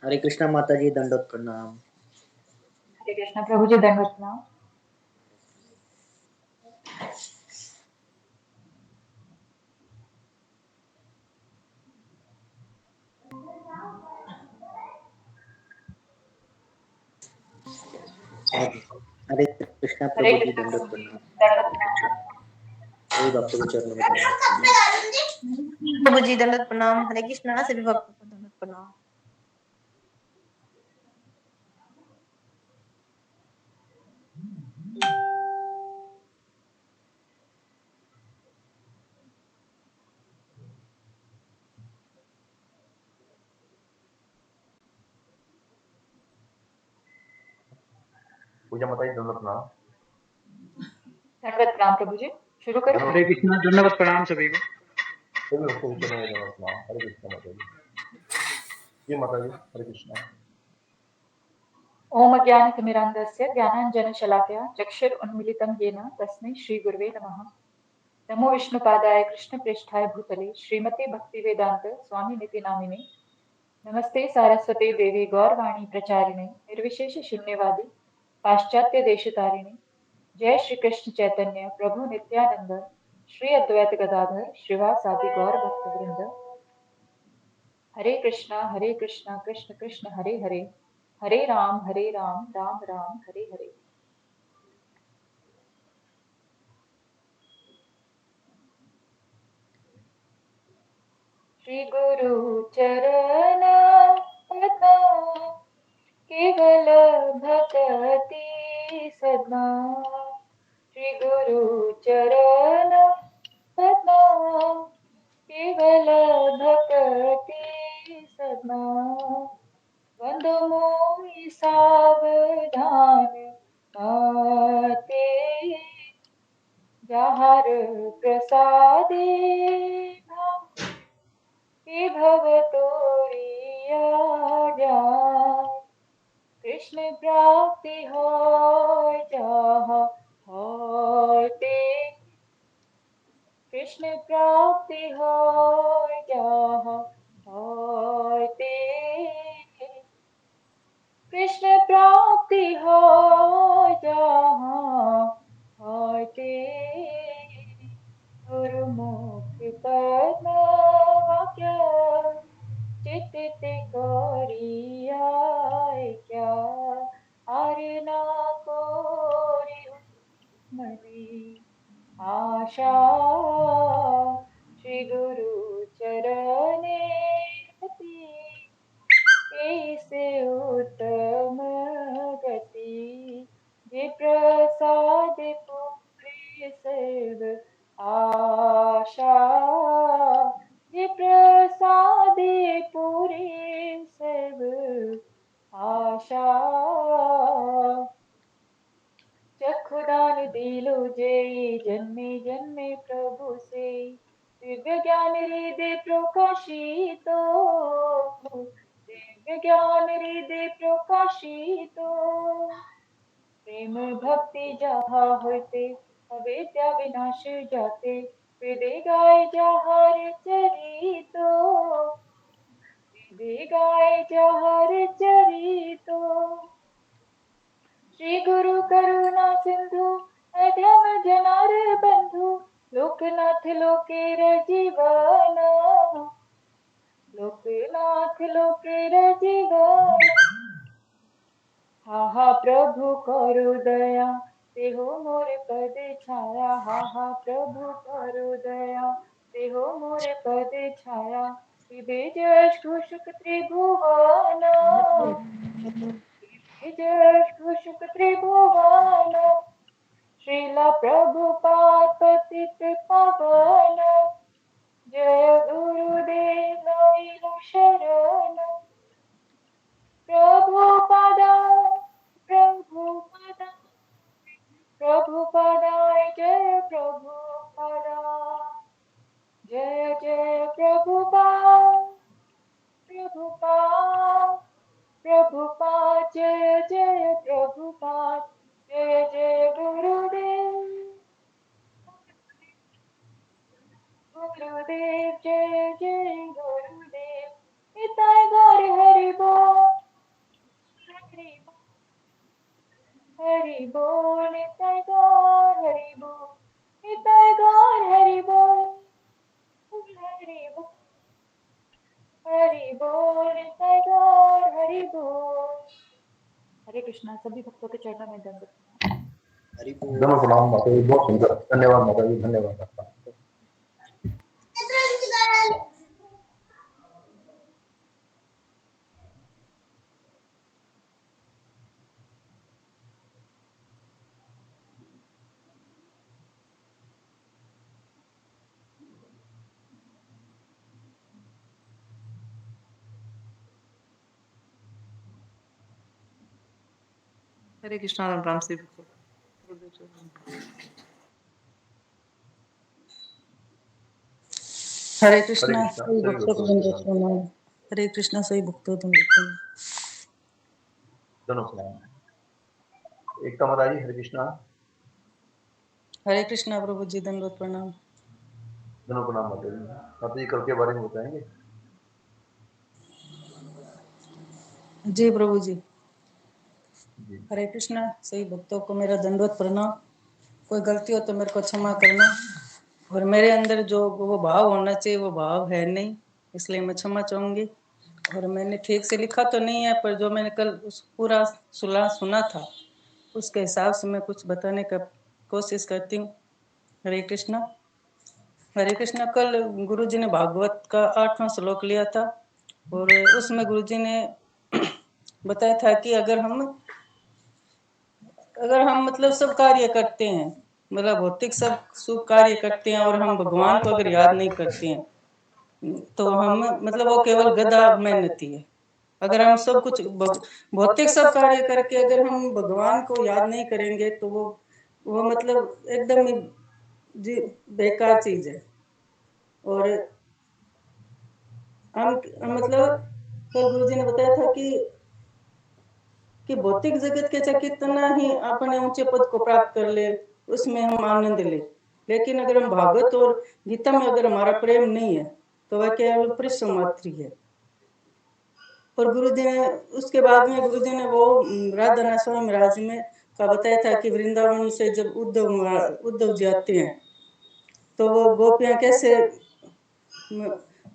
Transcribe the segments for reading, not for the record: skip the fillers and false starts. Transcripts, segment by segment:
हरे कृष्णा माता जी, दंडोत प्रणाम। हरे कृष्णा प्रभु जी, दंडवत प्रणाम। हरे कृष्णा हरे प्रभु जी, कृष्णा दंडोत प्रभु जी, प्रणाम। दंडवत प्रणाम। सभी भक्तों के चरणों में दंडवत प्रणाम। प्रभु जी दंडवत प्रणाम। हरे कृष्णा सभी भक्तों को दंडवत प्रणाम। पूजा माता जी, दंडवत प्रणाम। दंडवत प्रणाम प्रभु जी, शुरू करो। हरे कृष्णा, दंडवत प्रणाम सभी को। सभी भक्तों के चरणों में दंडवत प्रणाम। हरे कृष्णा माता जी। जी माता जी, हरे कृष्णा। ओम अज्ञानतिमिरान्धस्य ज्ञानाञ्जनशलाकया चक्षुरुन्मीलितं येन तस्मै श्रीगुरवे नमः। नमो विष्णुपादाय कृष्णप्रेष्ठाय भूतले श्रीमते भक्तिवेदान्त स्वामिनिति नामिने। नमस्ते सारस्वते देवी गौरवाणी प्रचारिणे निर्विशेष शून्यवादी पाश्चात्य देशतारिणे। जय श्री कृष्ण चैतन्य प्रभु नित्यानंद श्री अद्वैत गदाधर श्रीवासादि गौर भक्त वृंद। हरे कृष्णा कृष्ण कृष्ण हरे हरे, हरे राम राम राम हरे हरे। श्री गुरु चरण पद्म केवल भक्ति सद्मा। श्री गुरु चरण पद्म केवल भक्ति सद्मा। वंदो मोहि सावधान माते जहर प्रसादे कि भव तोरिया जाय। कृष्ण प्राप्ति हो जहाँ होते, कृष्ण प्राप्ति हो जहाँ होते, कृष्ण प्राप्ति हो जहाँ होते। गुरुमुख कर्म वाक्य चित्त कोरिया क्या। आर्यना कोरि मनी आशा। श्री गुरु चरणे रति ऐसे उत्तम गति। जे प्रसाद पूरे सर्व आशा, जे प्रसाद पूरे सर्व आशा। चक्षुदान दिलो जय जन्मे जन्मे प्रभु से। दिव्य ज्ञान हृदय प्रकाशितो, दिव्य ज्ञान हृदय प्रकाशितो। प्रेम भक्ति जहाँ होते अविद्या विनाश जाते। हृदय गाय जहर चरितो, हृदय गाय जहर चरितो। श्री गुरु करुणा सिंधु मध्यम जनार बंधु। लोकनाथ लोकेर जीवन, लोकनाथ लोकेर जीवन। हा हा प्रभु करु दया तेहो मोर पद छाया। हा हा प्रभु करु दया तेहो मोर पद छाया। विभेज घोषक त्रिभुवन, विभेज त्रिभुवन। श्रीला प्रभुपाद पतित पावन। जय गुरुदेव लैल शरण प्रभुपद जय जय प्रभुपाद, जय जय गुरुदेव, गुरुदेव जय जय गुरुदेव, निताय गौर हरि बोल, हरि बोल, हरि बोल, निताय गौर हरि बोल, निताय गौर हरि बोल, हरि बोल, हरि बोल, निताय गौर हरि बोल। हरे कृष्णा। सभी भक्तों के चरणों में दंडवत। हरि दोनों बोल। प्रणाम माता जी, बहुत सुंदर, धन्यवाद माता जी, धन्यवाद आपका। हरे कृष्णा राम राम से हरे हरे कृष्णा कृष्णा, सही सभी भक्तों भक्तों को को दंडवत प्रणाम। प्रणाम। हरे कृष्णा सही भक्तों को दंडवत प्रणाम। दोनों प्रणाम। एकता माता जी, हरे कृष्णा। हरे कृष्णा प्रभु जी, दंडवत प्रणाम। दोनों प्रणाम माता जी। माता जी कल के बारे में बताएंगे? जी प्रभु जी। जी। हरे कृष्णा सही भक्तों को मेरा दंडवत प्रणाम। कोई गलती हो तो मेरे को क्षमा करना। और मेरे अंदर जो वो भाव होना चाहिए वो भाव है नहीं, इसलिए मैं क्षमा चाहूंगी। और मैंने ठीक से लिखा तो नहीं है, पर जो मैंने कल उस पूरा सुना था उसके हिसाब से मैं कुछ बताने का कोशिश करती हूँ। हरे कृष्णा। हरे कृष्णा। कल गुरुजी ने भागवत का 8वां श्लोक लिया था और उसमें गुरुजी ने बताया था कि अगर हम मतलब सब कार्य करते हैं, मतलब भौतिक सब शुभ कार्य करते हैं और हम भगवान को अगर याद नहीं करते हैं तो हम मतलब वो केवल गधा मेहनती है। अगर हम सब कुछ भौतिक सब कार्य करके अगर हम भगवान को याद नहीं करेंगे तो वो मतलब एकदम ही जी बेकार चीज है। और हम मतलब कल गुरुजी ने बताया था कि भौतिक जगत के चाहे कितना ही अपने ऊंचे पद को प्राप्त कर ले, उसमें हम आनंद ले, लेकिन अगर हम भागवत और गीता में अगर हमारा प्रेम नहीं है तो वह केवल परिश्रम मात्र है। और गुरुजी ने उसके बाद में गुरुजी ने वो राधा नास्वामी महाराज में का बताया था कि वृंदावन से जब उद्धव जी आते हैं तो वो गोपियां कैसे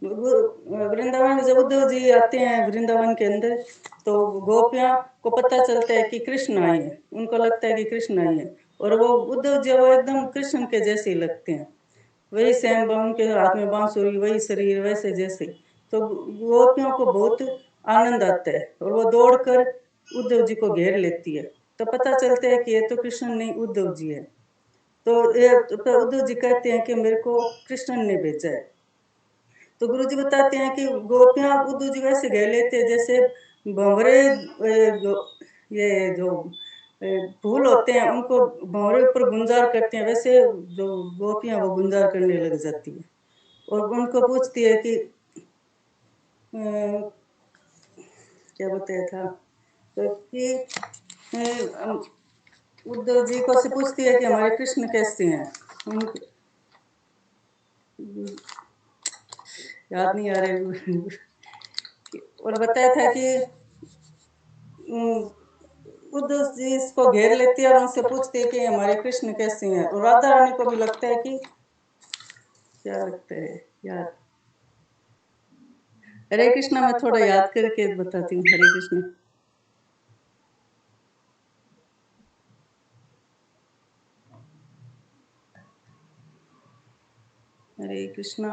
वृंदावन में जब उद्धव जी आते हैं वृंदावन के अंदर तो गोपियां को पता चलता है कि कृष्ण आए हैं, उनको लगता है कि कृष्ण आए हैं और वो उद्धव जी वो एकदम कृष्ण के जैसे ही लगते हैं, वही सेम उनके हाथ में बांसुरी, वही शरीर वैसे जैसे। तो गोपियों को बहुत आनंद आता है और वो दौड़कर उद्धव जी को घेर लेती है। तो पता चलता है कि ये तो कृष्ण नहीं उद्धव जी है। तो उद्धव जी कहते हैं कि मेरे को कृष्ण ने भेजा है। तो गुरु जी बताते हैं कि गोपियां उद्धव जी वैसे घेर लेते हैं जैसे भंवरे ये जो फूल होते हैं उनको भंवरे ऊपर गुंजार करते हैं, वैसे जो गोपियां वो गुंजार करने लग जाती है और उनको पूछती है कि क्या बताया था तो कि उद्धव जी को से पूछती है कि हमारे कृष्ण कैसे हैं, याद नहीं आ रहे। और बताया था कि उद्धव जी इसको घेर लेती है और उनसे पूछती है कि हमारे कृष्ण कैसे हैं। और राधा रानी को भी लगता है कि क्या लगता है याद। हरे कृष्णा मैं थोड़ा याद करके बताती हूँ। हरे कृष्ण। हरे कृष्णा।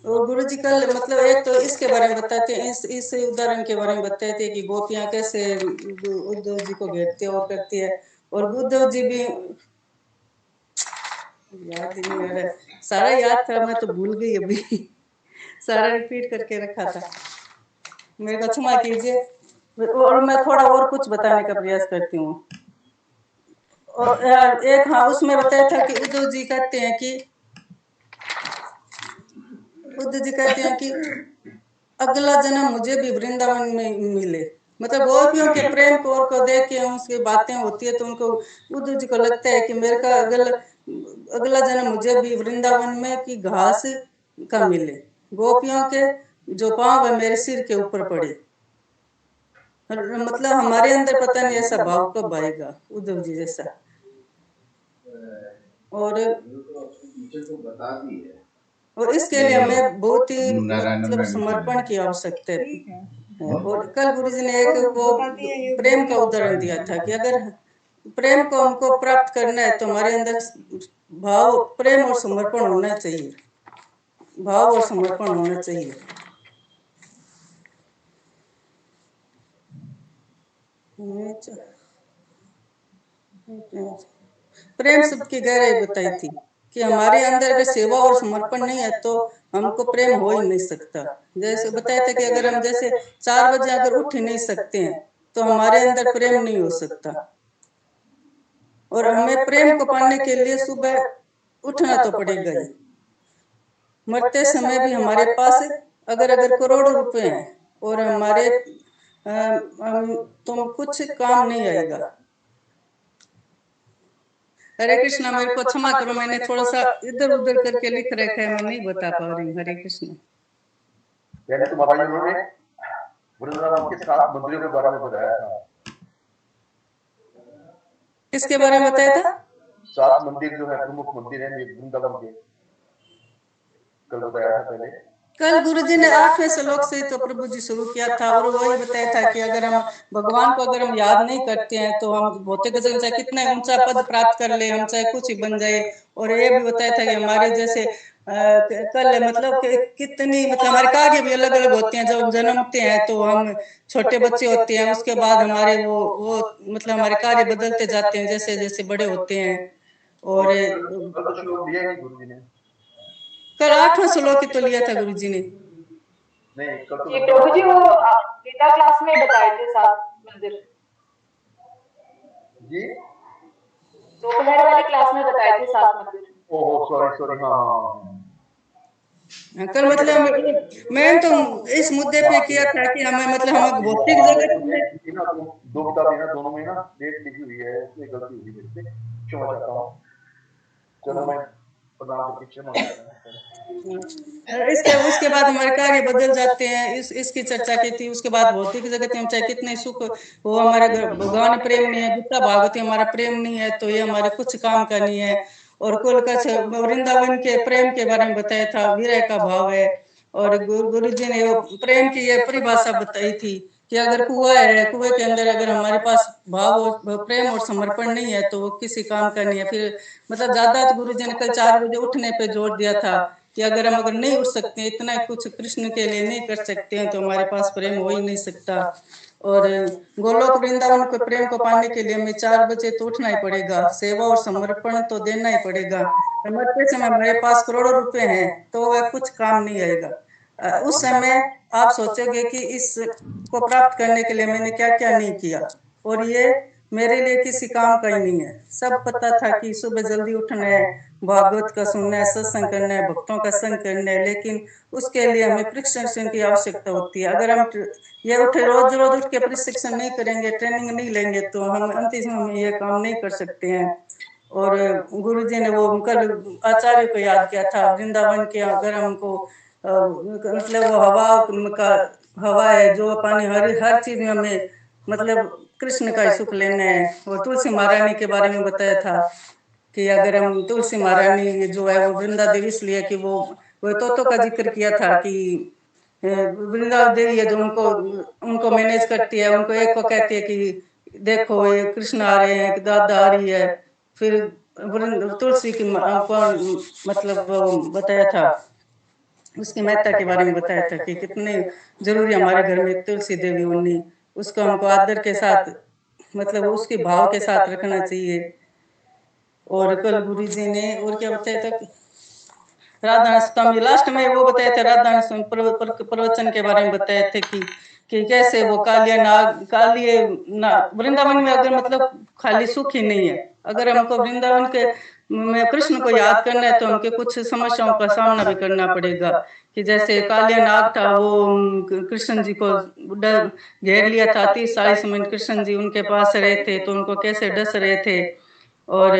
और गुरु जी कल मतलब एक तो इसके बारे में बताते हैं, इस उदाहरण के बारे में बताते हैं कि गोपियां कैसे उद्धव जी को घेरती है और करती है। और उद्धव जी भी याद ही नहीं आ रहा, सारा याद था मैं तो भूल गई अभी। सारा रिपीट करके रखा था, मेरे को क्षमा कीजिए। और मैं थोड़ा और कुछ बताने का प्रयास करती हूँ। और एक हाँ उसमें बताया था कि उद्धव जी कहते हैं कि अगला जन्म मुझे भी वृंदावन में मिले। मतलब गोपियों के प्रेम को देख के उसकी बातें होती है तो उनको उद्धव जी को लगता है कि मेरे का अगला जन्म मुझे भी वृंदावन में की घास का मिले, गोपियों के जो पांव है मेरे सिर के ऊपर पड़े। मतलब हमारे अंदर पता नहीं ऐसा भाव कब आएगा उद्धव जी जैसा। और इसके लिए हमें बहुत ही मतलब समर्पण की आवश्यकता है। और कल गुरु जी ने एक वो प्रेम का उदाहरण दिया था कि अगर प्रेम को हमको प्राप्त करना है तो हमारे अंदर भाव, प्रेम और समर्पण होना चाहिए, भाव और समर्पण होना चाहिए। प्रेम शब्द की गहराई बताई थी कि हमारे अंदर अगर सेवा और समर्पण नहीं है तो हमको प्रेम हो ही नहीं सकता। जैसे बताया था कि अगर हम जैसे 4 बजे अगर उठ ही नहीं सकते हैं तो हमारे अंदर प्रेम नहीं हो सकता। और हमें प्रेम को पाने के लिए सुबह उठना तो पड़ेगा ही। मरते समय भी हमारे पास अगर करोड़ों रुपए हैं और हमारे तो कुछ काम नहीं आएगा। हरे कृष्णा, मेरे को क्षमा करो, मैंने थोड़ा सा इधर उधर करके लिख रखा है, मैं नहीं बता पा रही हूँ। हरे कृष्ण। पहले तो माता जी उन्होंने वृंदावन के 7 मंदिरों के बारे में बताया था। किसके बारे में बताया था? 7 मंदिर जो है प्रमुख मंदिर है वृंदावन के, कल बताया था पहले। कल गुरुजी ने 8वें श्लोक से तो प्रभु जी शुरू किया था और वही बताया था कि अगर हम भगवान को अगर हम याद नहीं करते हैं तो हम भौतिक जगत चाहे कितना ऊंचा पद प्राप्त कर ले, हम चाहे कुछ ही बन जाए। और ये भी बताया था कि हमारे जैसे कल मतलब कितनी मतलब हमारे कार्य भी अलग अलग होते हैं। जब हम जन्मते हैं तो हम छोटे बच्चे होते हैं, उसके बाद हमारे वो मतलब हमारे कार्य बदलते जाते हैं जैसे जैसे बड़े होते हैं। और कल 8वां श्लोक तो लिया था गुरुजी ने। नहीं, ये प्रभु जी वो गीता क्लास में बताए थे 7 मंदिर जी, दोपहर वाली क्लास में बताए थे 7 मंदिर। ओहो सॉरी, हाँ। कल मतलब मैं तो इस मुद्दे पे किया था कि हमें मतलब हम भौतिक जगत में 2 किताबें ना, दोनों में ना डेट लिखी हुई है, उसमें गलती हुई मेरे से, क्षमा चाहता हूँ। चलो मैं प्रणाम करके क्षमा चाहता हूँ। इसके उसके बाद हमारे कार्य बदल जाते हैं। इसकी चर्चा की थी। उसके बाद भौतिक जगत में चाहे कितने सुख हो, हमारे भगवान प्रेम नहीं है, गीता भागवती हमारा प्रेम नहीं है तो ये हमारे कुछ काम का नहीं है। और कुल का वृंदावन के प्रेम के बारे में बताया था, विरह का भाव है। और गुरु जी ने प्रेम की ये परिभाषा बताई थी कि अगर कुआं है, कुएं के अंदर अगर हमारे पास भाव और प्रेम और समर्पण नहीं है तो वो किसी काम का नहीं है। फिर मतलब ज्यादा तो गुरु जी ने कल 4 बजे उठने पे जोर दिया था कि अगर हम नहीं उठ सकते, इतना कुछ कृष्ण के लिए नहीं कर सकते हैं तो हमारे पास प्रेम हो ही नहीं सकता। और गोलोक वृंदावन को प्रेम को पाने के लिए हमें 4 बजे तो उठना ही पड़ेगा, सेवा और समर्पण तो देना ही पड़ेगा। मरते समय हमारे पास करोड़ों रुपए हैं तो वह कुछ काम नहीं आएगा। उस समय आप सोचोगे कि इस को प्राप्त करने के लिए मैंने क्या क्या नहीं किया और ये मेरे लिए किसी काम का ही नहीं है। सब पता था कि सुबह जल्दी उठना है, भागवत का सुनना है, सत्संग करना है, भक्तों का संग करना है, लेकिन उसके लिए हमें प्रशिक्षण की आवश्यकता होती है। अगर हम ये उठे रोज रोज उठ के प्रशिक्षण नहीं करेंगे, ट्रेनिंग नहीं लेंगे तो हम अंतिम समय में ये काम नहीं कर सकते हैं। और गुरुजी ने वो कल आचार्य को याद किया था, वृंदावन के अगर हमको मतलब वो हवा है, जो पानी, हर चीज में हमें मतलब कृष्ण का ही सुख लेना है। और तुलसी महारानी के बारे में बताया था कि अगर हम तुलसी महारानी जो है वो वृंदा देवी इसलिए कि वो तोतो का जिक्र किया था कि वृंदा देवी है जो उनको मैनेज करती है। उनको एक को कहती है कि देखो ये कृष्ण आ रहे हैं, दादा आ रही है। फिर तुलसी की मतलब बताया था, उसकी महत्ता के बारे में बताया था कि कितने जरूरी हमारे घर में तुलसी देवी होनी, उसको हमको आदर के साथ मतलब उसके भाव के साथ रखना चाहिए। और कल गुरु जी ने और क्या बताया था, राधास्वामी लास्ट में वो बताया था, राधास्वामी प्रवचन के बारे में बताए थे कि कैसे वो कालिए वृंदावन में अगर मतलब खाली सुख ही नहीं है, अगर हमको वृंदावन के में कृष्ण को याद करना है तो हमको कुछ समस्याओं का सामना भी करना पड़ेगा। कि जैसे कालिया नाग था वो कृष्ण जी को डर घेर लिया था, 30-40 मिनट कृष्ण जी उनके पास रहे थे तो उनको कैसे डस रहे थे। और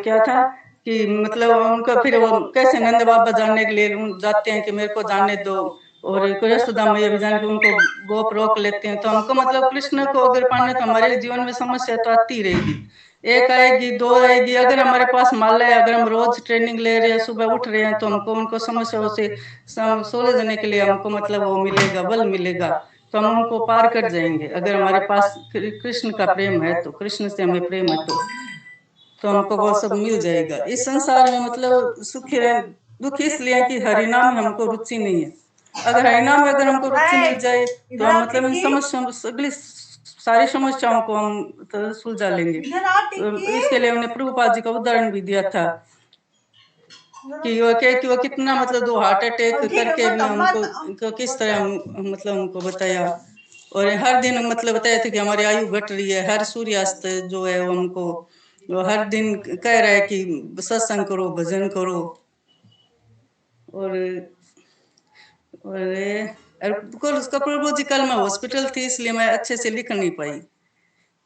क्या था कि मतलब उनको फिर वो कैसे नंद बाबा जानने के लिए जाते हैं कि मेरे को जानने दो, और यशोदा मैया भी जान के उनको गोप रोक लेते हैं। तो हमको मतलब कृष्ण को अगर पाना तो हमारे जीवन में समस्या तो आती ही रहेगी, एक आएगी दो आएगी। अगर हमारे पास माला है, अगर हम रोज ट्रेनिंग ले रहे हैं, सुबह उठ रहे हैं, तो हमको उनको समस्याओं से सुलझने के लिए हमको मतलब वो मिलेगा, बल मिलेगा, तो हम उनको पार कर जाएंगे। अगर हमारे पास कृष्ण का प्रेम है, तो कृष्ण से हमें प्रेम है, तो हमको वो सब मिल जाएगा। इस संसार में मतलब सुखी रह दुख इसलिए कि हरिनाम में हमको रुचि नहीं है। अगर हरिनाम में अगर हमको रुचि मिल जाए तो हम मतलब इन समस्याओं सगली सारी समस्याओं को हम तो सुलझा लेंगे। तो इसके लिए उन्हें प्रभुपाद जी का उदाहरण भी दिया था कि वो कितना मतलब 2 हार्ट अटैक करके भी हमको किस तरह मतलब हमको बताया। और हर दिन मतलब बताया था कि हमारी आयु घट रही है। हर सूर्यास्त जो है वो हमको हर दिन कह रहा है कि सत्संग करो, भजन करो। और उसका प्रभु जी कल मैं हॉस्पिटल थी इसलिए मैं अच्छे से लिख नहीं पाई,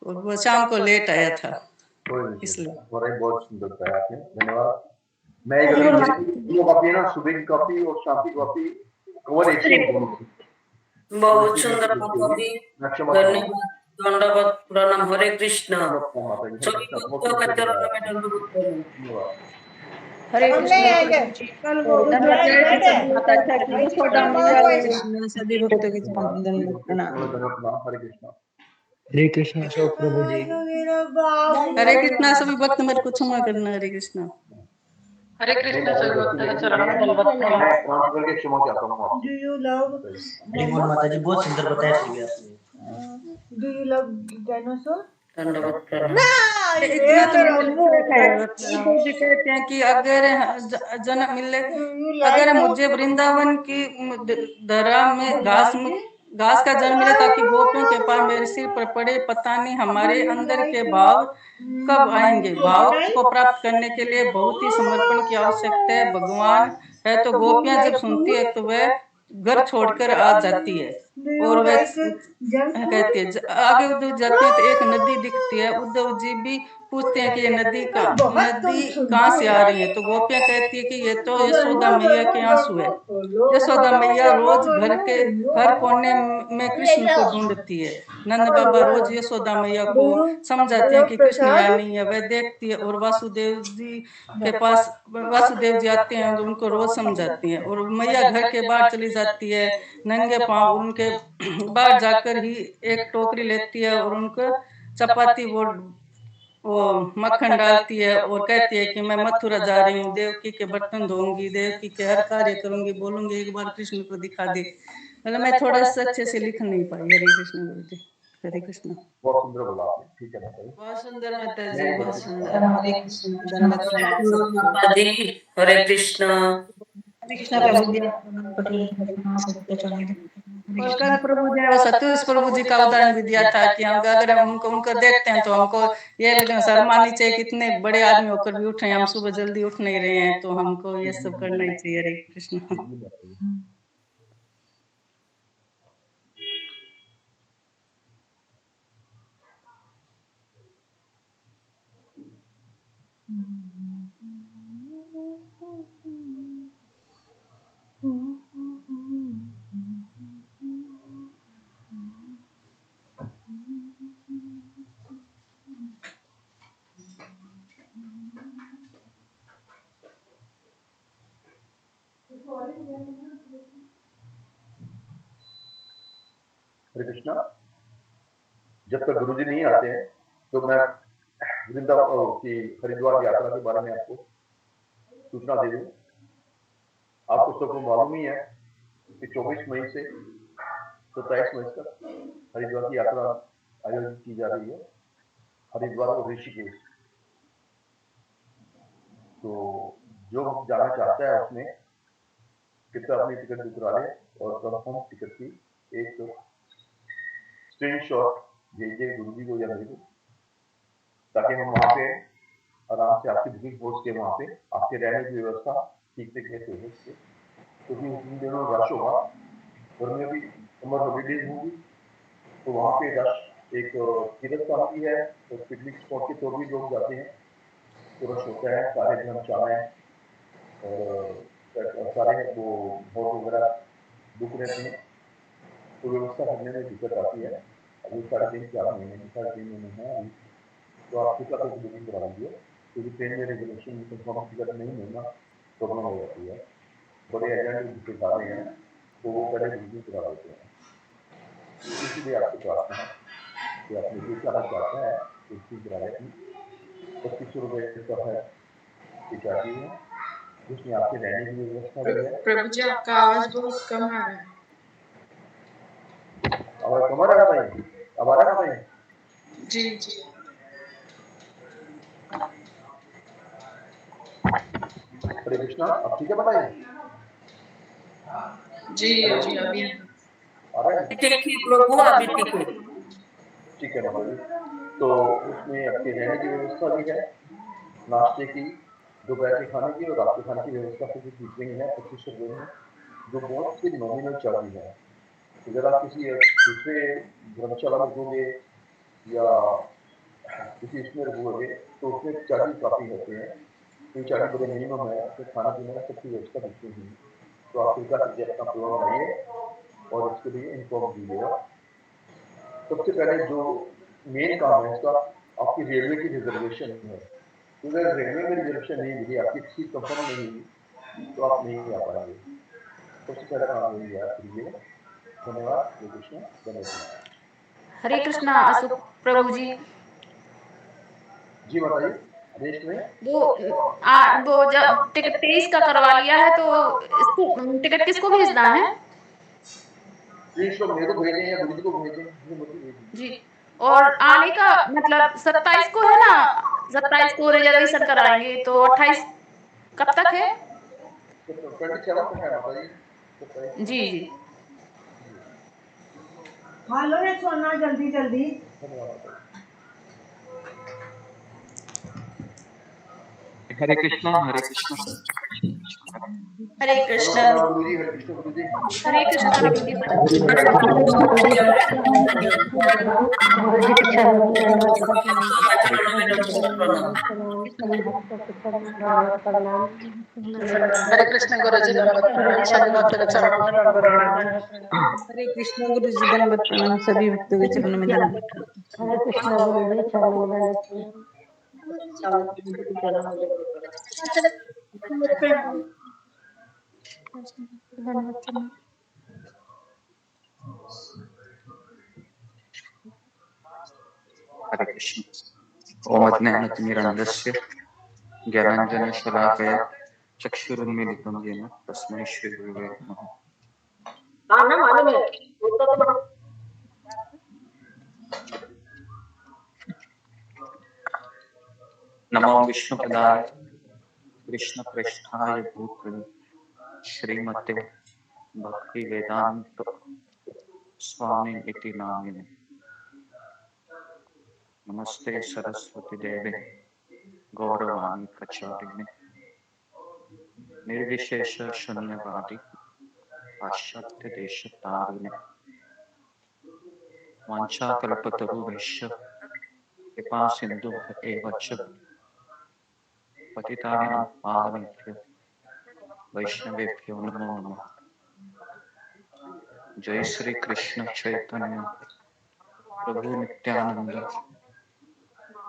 और वो शाम को लेट आया था इसलिए। बहुत सुंदर बताया आपने, धन्यवाद। मैं एक मेरी कॉपी है ना, सुबह की कॉपी और शाम की कॉपी कवर एक ही दोनों की। बहुत सुंदर कॉपी, धन्यवाद, दंडवत प्रणाम, हरे कृष्ण। सभी भक्तों का चरणों में दंडवत प्रणाम। हरे कृष्ण जी। हरे कृष्ण, सभी भक्तों के चरणों में दंडवत प्रणाम। हरे कृष्ण। हरे कृष्ण अशोक प्रभु जी। हरे कृष्णा, सभी भक्त मेरे को क्षमा करना। हरे कृष्णा। हरे कृष्ण सभी भक्तों के चरणों में दंडवत प्रणाम। मैं प्रणाम करके क्षमा चाहता हूँ आपसे। हरि बोल माता जी, बहुत सुंदर बताया श्री व्यास ने। दंडवत प्रणाम। इतना तो जी कहते हैं कि अगर जन्म मिले, अगर मुझे वृंदावन की धरा में घास का जन्म मिले ताकि गोपियों के पास मेरे सिर पर पड़े, पता नहीं हमारे अंदर के भाव कब आएंगे। भाव को प्राप्त करने के लिए बहुत ही समर्पण की आवश्यकता है। भगवान है तो गोपियां जब सुनती है तो वह घर छोड़कर आ जाती है, और वह कहती है आगे उद्धव जाती है तो एक नदी दिखती है। उद्धव जी भी पूछते हैं कि ये नदी कहाँ से आ रही है, तो गोपियां कहती है कि ये तो यशोदा मैया के आंसू है। यशोदा मैया रोज घर के हर कोने में कृष्ण को ढूंढती है। नंद बाबा रोज यशोदा मैया को समझाते हैं कि कृष्ण यहाँ नहीं है। वह देखती है और वासुदेव जी के पास वासुदेव जी आते हैं, उनको रोज समझाती हैं। और मैया घर के बाहर चली जाती है नंगे पांव, उनके बाहर जाकर ही एक टोकरी लेती है और उनको चपाती वो मक्खन डालती है और कहती है कि मैं मथुरा जा रही हूँ, देवकी के बर्तन धोऊंगी, देवकी के हर कार्य करूंगी, बोलूंगी एक बार कृष्ण को दिखा दे। मतलब मैं थोड़ा सा अच्छे से लिख नहीं पाई। हरे कृष्ण गुरु जी। हरे कृष्ण। बहुत सुंदर बोला आपने, ठीक है माता जी। बहुत सुंदर माता जी, बहुत सुंदर। हरे कृष्ण, दंडवत प्रणाम सबको। माता जी, हरे कृष्ण। कृष्ण का बुद्धि सबके चरणों में। हरे और कृष्ण। कल प्रभु जी ने सतीश प्रभु जी का उदाहरण भी दिया था कि हम अगर हम उनको देखते हैं तो हमको ये लगना शर्म आनी चाहिए, कितने बड़े आदमी होकर भी उठ रहे हैं, हम सुबह जल्दी उठ नहीं रहे हैं, तो हमको ये सब करना ही चाहिए। हरे कृष्ण। हरे कृष्णा। जब तक गुरुजी नहीं आते हैं तो मैं वृंदावन की हरिद्वार यात्रा के बारे में आपको सूचना दे दूं। आपको सबको मालूम ही है कि 24 मई से 27 मई तक हरिद्वार की यात्रा आयोजित की जा रही है, हरिद्वार और ऋषिकेश। तो जो जाना चाहता है उसने कृपया अपनी टिकट बुक करा ले और कंफर्म टिकट की एक स्क्रीनशॉट भेजिए गुरुजी को या मेरे को, ताकि हम वहाँ पे आराम से आपकी बुकिंग हो सके। वहाँ पे आपके रहने की व्यवस्था सीखते गए थे उससे, क्योंकि उन दिनों रश होगा, गर्मियों की समर हॉलीडेज होगी, तो वहाँ पे रश एक तीर्थ स्थान भी है, तो पिकनिक स्पॉट के तौर भी लोग जाते हैं, तो रश होता है, सारे धर्मशालाएं और सारे वो हॉल वगैरह बुक रहते हैं, तो व्यवस्था करने में दिक्कत आती है। अभी 3.5-4 महीने की 3.5 महीने हैं अभी, तो आप टिकट की बुकिंग करा लीजिए, क्योंकि ट्रेन में रिजर्वेशन कंफर्म टिकट नहीं मिलना प्रॉब्लम हो जाती है। बड़े एजेंट जिससे जा रहे हैं, तो वो पहले बुकिंग करा देते हैं। इसलिए आपसे प्रार्थना है कि आपने जो चाहना चाहता है उसकी करा लें। 2500 रुपये का है टिकट है, जिसमें आपके रहने की व्यवस्था भी है। प्रभु जी आपका आवाज बहुत कम आ रहा है। आवाज कम आ रहा है भाई? अब आ रहा है भाई? जी जी हरे कृष्णा, अब ठीक है बताइए? जी जी अभी आ रहा है? ठीक है प्रभु, अभी ठीक है। ठीक है माता जी। तो उसमें आपके रहने की व्यवस्था भी है, नाश्ते की, दोपहर के खाने की और रात के खाने की व्यवस्था की बुकिंग है 2500 रुपये में, जो बहुत ही नॉमिनल चार्जेज है। अगर आप किसी दूसरे धर्मशाला में रुकोगे या किसी इसमें रुकोगे तो उसमें चार्जेस काफ़ी होते हैं, तो चार्जेस बड़े मिनिमम है, उसमें खाना पीना सबकी व्यवस्था दिखती है। तो आप कृपया करके अपना प्रोग्राम बनाइए और इसके लिए इन्फॉर्म कीजिएगा। सबसे पहले जो मेन काम है इसका, आपकी रेलवे की रिजर्वेशन है, तो अगर रेलवे में रिजर्वेशन नहीं मिली, आपकी सीट कंफर्म नहीं हुई, तो आप नहीं आ पाएंगे। सबसे पहला काम यही है, आप कीजिएगा। धन्यवाद। हरे कृष्ण, धन्यवाद। हरे कृष्णा अशोक प्रभु जी। जी बताइए, आदेश में वो जब टिकट 23 का करवा लिया है तो इसको टिकट किसको भेजना है? प्लीज तो मेरे को भेजें या गुरु जी को भेजें, जिसे मुझे भेजें। जी। और आने का मतलब 27 को है ना, 27 को रिजर्वेशन कराएंगे तो 28 कब तक है? 27 तक है माता जी। 27 जी जी। हेलो रे सोना, जल्दी जल्दी। धन्यवाद माता जी। हरे कृष्णा, हरे कृष्णा। हरे सर्व कृष्ण। प्रणाम गुरु जी, हरे कृष्ण गुरु जी। हरे कृष्ण प्रभु जी। हरे कृष्ण गुरु जी दंडवत प्रणाम, सभी भक्तों के चरणों में दंडवत प्रणाम। हरे कृष्ण गुरु जी, दंडवत प्रणाम, सभी भक्तों के चरणों में दंडवत प्रणाम। हरे कृष्णा गुरु जी, चरणों में दंडवत प्रणाम। हरे कृष्ण। ओम अज्ञानतिमिरन्धस्य ज्ञानाञ्जनशलाकया चक्षुरुन्मीलितं येन तस्मै श्रीगुरवे नमः। नमो विष्णुपदाय कृष्णप्रेष्ठाय भूतले श्रीमते भक्तिवेदान्त स्वामी इति नामिने। नमस्ते सरस्वती देवे गौरवाणी प्रचारिणे निर्विशेष शून्यवादी पाश्चात्य देश तारिणे वाञ्छाकल्पतरुभ्यश्च कृपा सिंधु एव च पतितानां पावनेभ्यो वैष्णवेभ्यो नमो नमः। जय श्री कृष्ण चैतन्य प्रभु नित्यानंद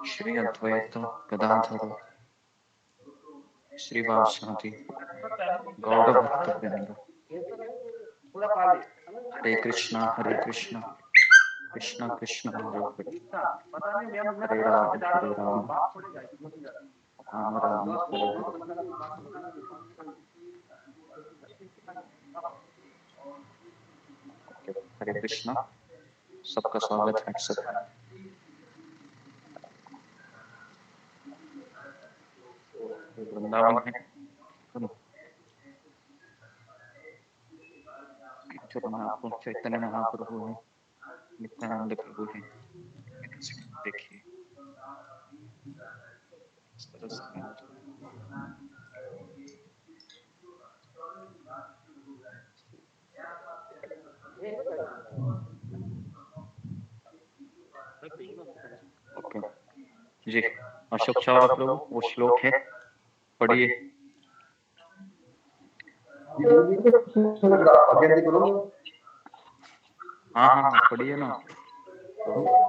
श्री अद्वैत गदाधर श्रीवासादि गौर भक्तवृंद। हरे कृष्णा कृष्ण कृष्ण हरे हरे, हरे राम राम राम हरे हरे। हरे कृष्णा, सबका स्वागत है सब। वृंदावन है, महाप्रभु चैतन्य महाप्रभु है, नित्यानंद प्रभु है। देखिए ओके जी। अशोक चावला प्रभु वो श्लोक है, पढ़िए। हाँ हाँ हाँ पढ़िए ना।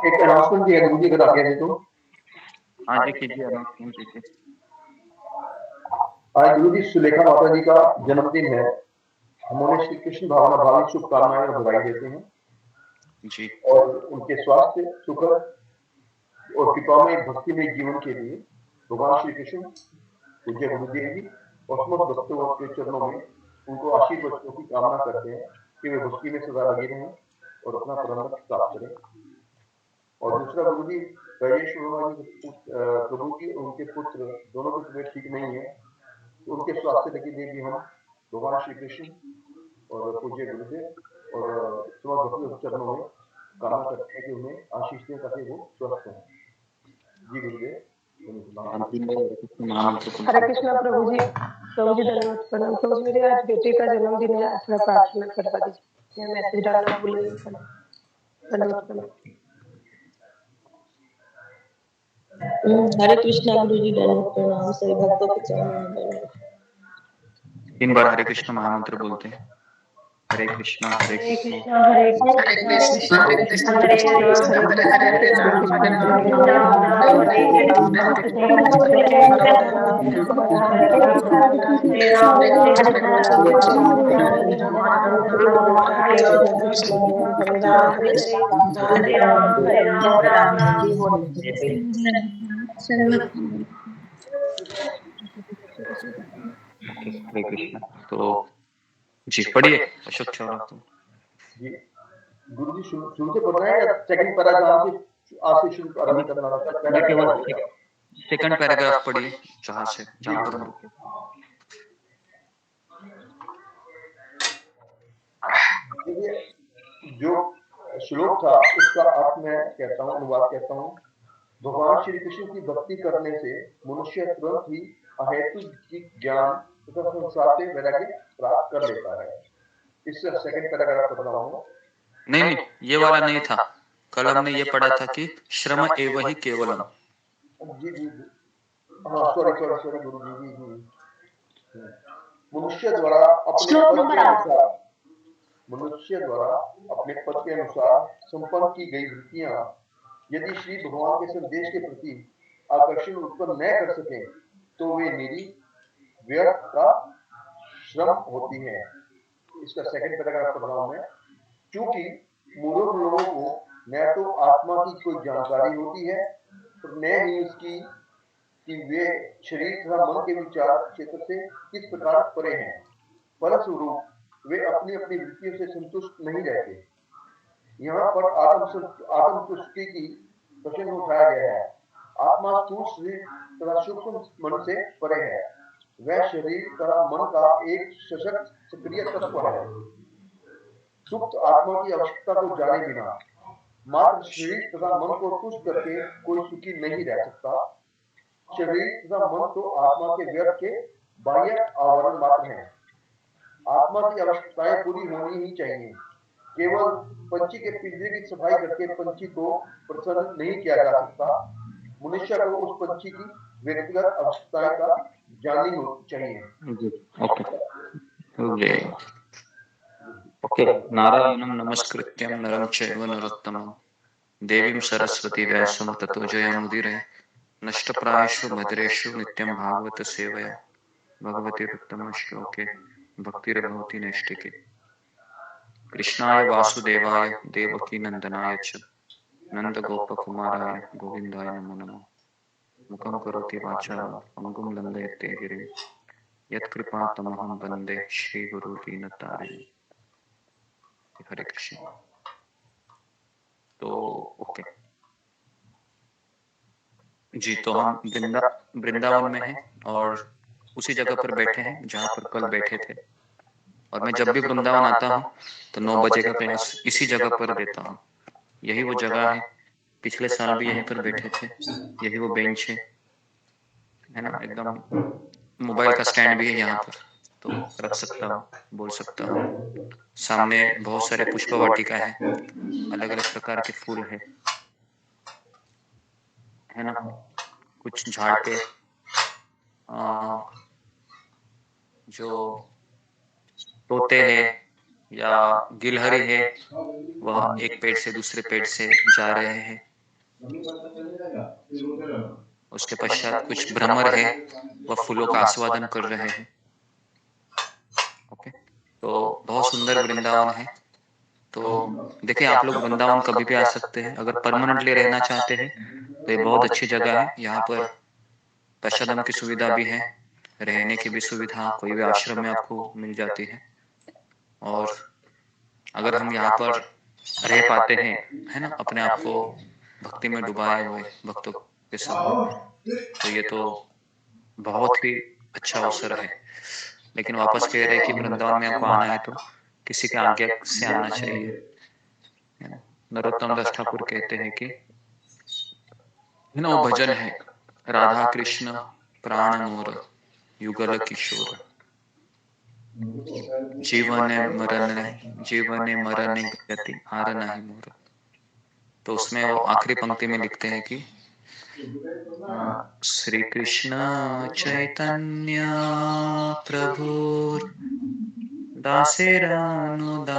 एक अनाउंसमेंट भी है गुरुजी, अगर आप कह दे तो। हाँ जी कीजिए, अनाउंसमेंट कीजिए। आज गुरुजी सुलेखा माता जी का जन्मदिन है। हम उन्हें श्री कृष्ण भावना भावी शुभकामनाएं और बधाई देते हैं जी। और उनके स्वास्थ्य, सुख और कृपा में भक्ति में जीवन के लिए भगवान श्री कृष्ण, पूज्य गुरुदेव जी और समस्त भक्तों के चरणों में उनको आशीर्वादों की कामना करते हैं कि वे भक्ति में सदा लगे रहें और अपना परम लक्ष्य प्राप्त करें। और दूसरा गुरुजी राजेश वर्मा जी प्रभु जी उनके पुत्र दोनों की तबीयत ठीक नहीं है, तो उनके स्वास्थ्य के लिए भी हम भगवान श्री कृष्ण और पूज्य गुरुदेव और समस्त भक्तों के चरणों में कामना करते हैं कि उन्हें आशीष दें ताकि वो स्वस्थ हों। जी गुरुदेव। हरे कृष्णा प्रभु जी। प्रभु जी धन्यवाद, प्रणाम प्रभु जी। मेरे आज बेटे का जन्मदिन है, आज थोड़ा प्रार्थना करवा दीजिए, मैं मैसेज डालना भूल गई। धन्यवाद प्रणाम। हरे कृष्णा गुरु जी, धन्यवाद प्रणाम। सभी भक्तों के चरणों में धन्यवाद। 3 बार हरे कृष्ण महामंत्र बोलते हैं। हरे कृष्णा हरे कृष्णा हरे हरे कृष्णा हरे कृष्णा कृष्ण हरे हरे हरे राम हरे राम राम हरे ओके हरे कृष्णा। तो जी पढ़िए अशोक चावला तुम। जी गुरुजी शुरू से पढ़ रहे हैं या सेकंड पैराग्राफ से आज से शुरू करना है? सेकंड पैराग्राफ पढ़िए जहाँ पर हम रुके। जो श्लोक था उसका अर्थ मैं कहता हूँ, अनुवाद कहता हूँ। भगवान श्री कृष्ण की भक्ति करने से मनुष्य तुरंत ही अहेतु ज्ञान तथा संसार से वैराग्य प्राप्त कर लेता है। इससे सेकंड पैराग्राफ पढ़ रहा हूँ। नहीं ये वाला नहीं था, कल हमने ये पढ़ा था कि श्रम एव ही केवलम। जी जी हाँ सॉरी गुरु जी जी। मनुष्य द्वारा अपने पद के अनुसार संपन्न की गई वृत्तियां यदि श्री भगवान के संदेश के प्रति आकर्षण उत्पन्न न कर सके तो वे निरी व्यर्थ का श्रम होती है। इसका सेकंड पैराग्राफ पढ़ रहा हूं मैं। क्योंकि मूर्ख लोगों को न तो आत्मा की कोई जानकारी होती है और न ही उसकी कि वे शरीर तथा मन के विचार क्षेत्र से किस प्रकार परे हैं। फलस्वरूप वे अपनी अपनी वृत्तियों से संतुष्ट नहीं रहते। यहाँ पर आत्म तुष्टि की प्रश्न उठाया गया है। आत्मा स्थूल शरीर तथा सूक्ष्म मन से परे है। वह शरीर तथा मन का एक सशक्त सक्रिय तत्व है। सुप्त आत्मा की आवश्यकता को जाने बिना मात्र शरीर तथा मन को तुष्ट करके कोई सुखी नहीं रह सकता। शरीर तथा मन तो आत्मा के व्यर्थ के बाह्य आवरण मात्र हैं। आत्मा की आवश्यकताएं पूरी होनी ही चाहिए। केवल पंछी के पिंजरे की सफाई करके पंछी को प्रसन्न नहीं किया जा सकता। मनुष्य को उस पंछी की व्यक्तिगत आवश्यकताएं का जाननी होनी चाहिए। ओके नारायणं नमस्कृत्यं नरं चैव नरोत्तमं देवीं सरस्वती व्यासं ततो जयमुदीरये नष्टप्रायेषु भद्रेषु नित्यं भागवत सेवया भगवती उत्तम श्लोके भक्तिर्भवति नैष्टिके। कृष्णाय वासुदेवाय देवकी नंदनाय च नंदगोपकुमाराय गोविंदाय नमो नमः। मुखं करोति वाचालं पंगुं लंघयते गिरिं यत्कृपातमहं वन्दे श्रीगुरु दीनतारिणीम्। हरे कृष्ण। तो ओके जी, तो हम वृंदावन में हैं और उसी जगह पर बैठे हैं जहाँ पर कल बैठे थे। और मैं जब भी वृंदावन आता हूँ तो 9 बजे का क्लास इसी जगह पर देता हूँ। यही वो जगह है, पिछले साल भी यहीं पर बैठे थे। यही वो बेंच है ना, एकदम मोबाइल का स्टैंड भी है यहाँ पर, तो रख सकता हूँ, बोल सकता हूँ। सामने बहुत सारे पुष्प वाटिका है, अलग अलग प्रकार के फूल है। है ना, कुछ झाड़ पे जो तोते है या गिलहरी है वह एक पेड़ से दूसरे पेड़ से जा रहे हैं। उसके पश्चात कुछ भ्रमर है, वह फूलों का आस्वादन कर रहे हैं। ओके, तो बहुत सुंदर वृंदावन है। तो देखिए, आप लोग वृंदावन कभी भी आ सकते हैं। अगर परमानेंटली रहना चाहते हैं तो ये बहुत अच्छी जगह है। यहाँ पर प्रसादम की सुविधा भी है, रहने की भी सुविधा कोई भी आश्रम में आपको मिल जाती है। और अगर हम यहाँ पर रह पाते हैं, है ना, अपने आप को भक्ति में डुबाए हुए भक्तों के साथ, तो ये तो बहुत ही अच्छा अवसर है। लेकिन वापस कह रहे हैं कि वृंदावन में आपको आना है तो किसी के आज्ञा से आना चाहिए। नरोत्तम दास ठाकुर कहते हैं कि वो भजन है, राधा कृष्ण प्राण मोर युगल किशोर, जीवन मरण गति हार नहीं मोर। तो उसमें वो आखिरी पंक्ति में लिखते हैं कि श्री कृष्ण चैतन्य प्रभु दासेरानुदास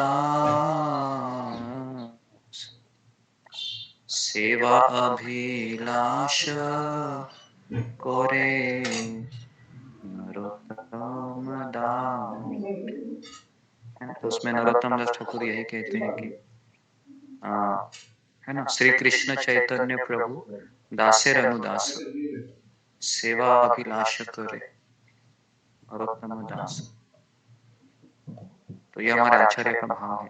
सेवा अभिलाष कोरे नरोत्तम दास। तो उसमें नरोत्तम दास ठाकुर यही कहते हैं कि है ना, श्री कृष्ण चैतन्य प्रभु दासेर अनुदास सेवा अभिलाष करे नरोत्तम दास। तो ये हमारे आचार्य का भाव है।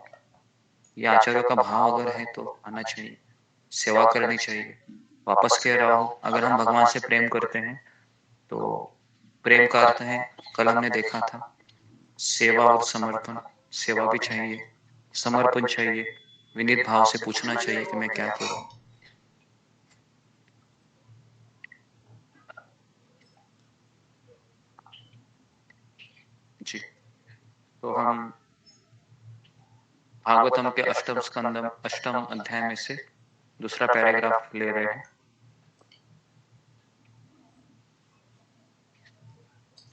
ये आचार्यों का भाव अगर है तो आना चाहिए, सेवा करनी चाहिए। वापस कह रहा हूँ, अगर हम भगवान से प्रेम करते हैं तो प्रेम का अर्थ है, कल हमने देखा था, सेवा और समर्पण। सेवा भी चाहिए, समर्पण चाहिए, विनीत भाव से पूछना चाहिए कि मैं क्या करूं। जी, तो हम भागवतम के अष्टम अध्याय में से दूसरा पैराग्राफ ले रहे हैं।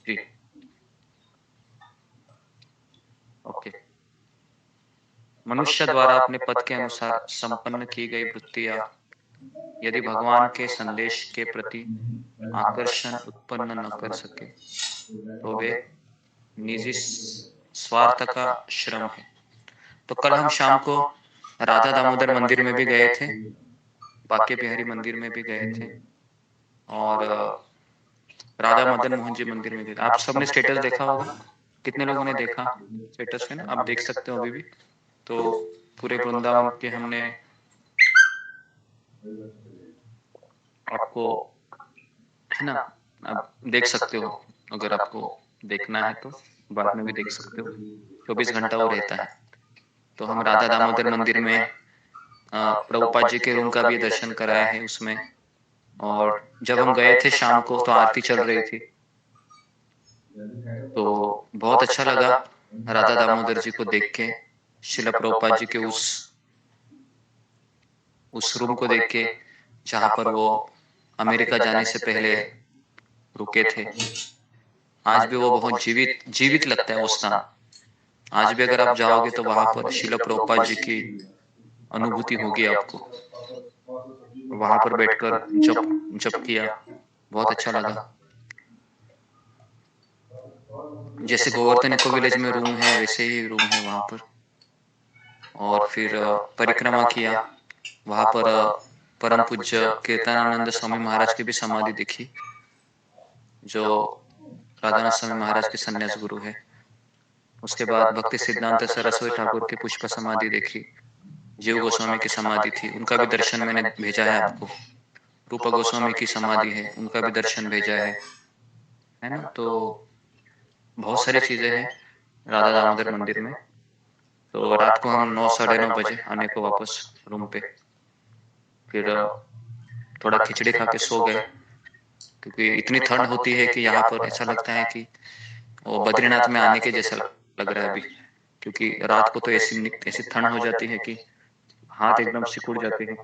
जी, ओके। मनुष्य द्वारा अपने पद के अनुसार संपन्न की गई वृत्तियां यदि भगवान के संदेश के प्रति आकर्षण उत्पन्न न कर सके तो वे निजी स्वार्थ का श्रम है। तो कल हम शाम को राधा दामोदर मंदिर में भी गए थे, बाके बिहारी मंदिर में भी गए थे, और राधा मदन मोहन जी मंदिर में गए। आप सबने स्टेटस देखा होगा, कितने लोगों ने देखा स्टेटस है ना, आप देख सकते हो अभी भी। तो पूरे वृंदावन के हमने आपको, है ना, आप देख सकते हो। अगर आपको देखना है तो बाद में भी देख सकते हो, 24 घंटा वो रहता है। तो हम राधा दामोदर मंदिर में प्रभुपाद जी के रूम का भी दर्शन कराया है उसमें। और जब हम गए थे शाम को तो आरती चल रही थी, तो बहुत अच्छा लगा राधा दामोदर जी को देख के, शिला प्रभुपाद जी के उस रूम को देख के जहाँ पर वो अमेरिका जाने से पहले रुके थे। आज भी वो बहुत जीवित लगता है वो स्थान। आज भी अगर आप जाओगे तो वहां पर शिला प्रभुपाद जी की अनुभूति होगी आपको। वहां पर बैठकर जप किया, बहुत अच्छा लगा। जैसे गोवर्धन इको विलेज में रूम है वैसे ही रूम है वहां पर। और फिर परिक्रमा किया, वहां पर परम पूज्य कीर्तनानंद स्वामी महाराज की भी समाधि दिखी, जो राधानाथ स्वामी महाराज के संन्यास गुरु है। उसके बाद भक्ति सिद्धांत सरस्वती ठाकुर की पुष्प समाधि देखी, जीव गोस्वामी की समाधि थी, उनका भी दर्शन मैंने भेजा है आपको। रूपा गोस्वामी की समाधि है, उनका भी दर्शन भेजा है ना। तो बहुत सारी चीजें हैं राधा दामोदर मंदिर में। तो रात को हम 9 साढ़े 9 बजे आने को वापस रूम पे, फिर थोड़ा खिचड़ी खा के सो गए, क्योंकि इतनी ठंड होती है कि यहाँ पर ऐसा लगता है कि वो बद्रीनाथ में आने के जैसा लग रहा है अभी। क्योंकि रात को तो ऐसी ठंड हो जाती है कि हाथ एकदम सिकुड़ जाते हैं।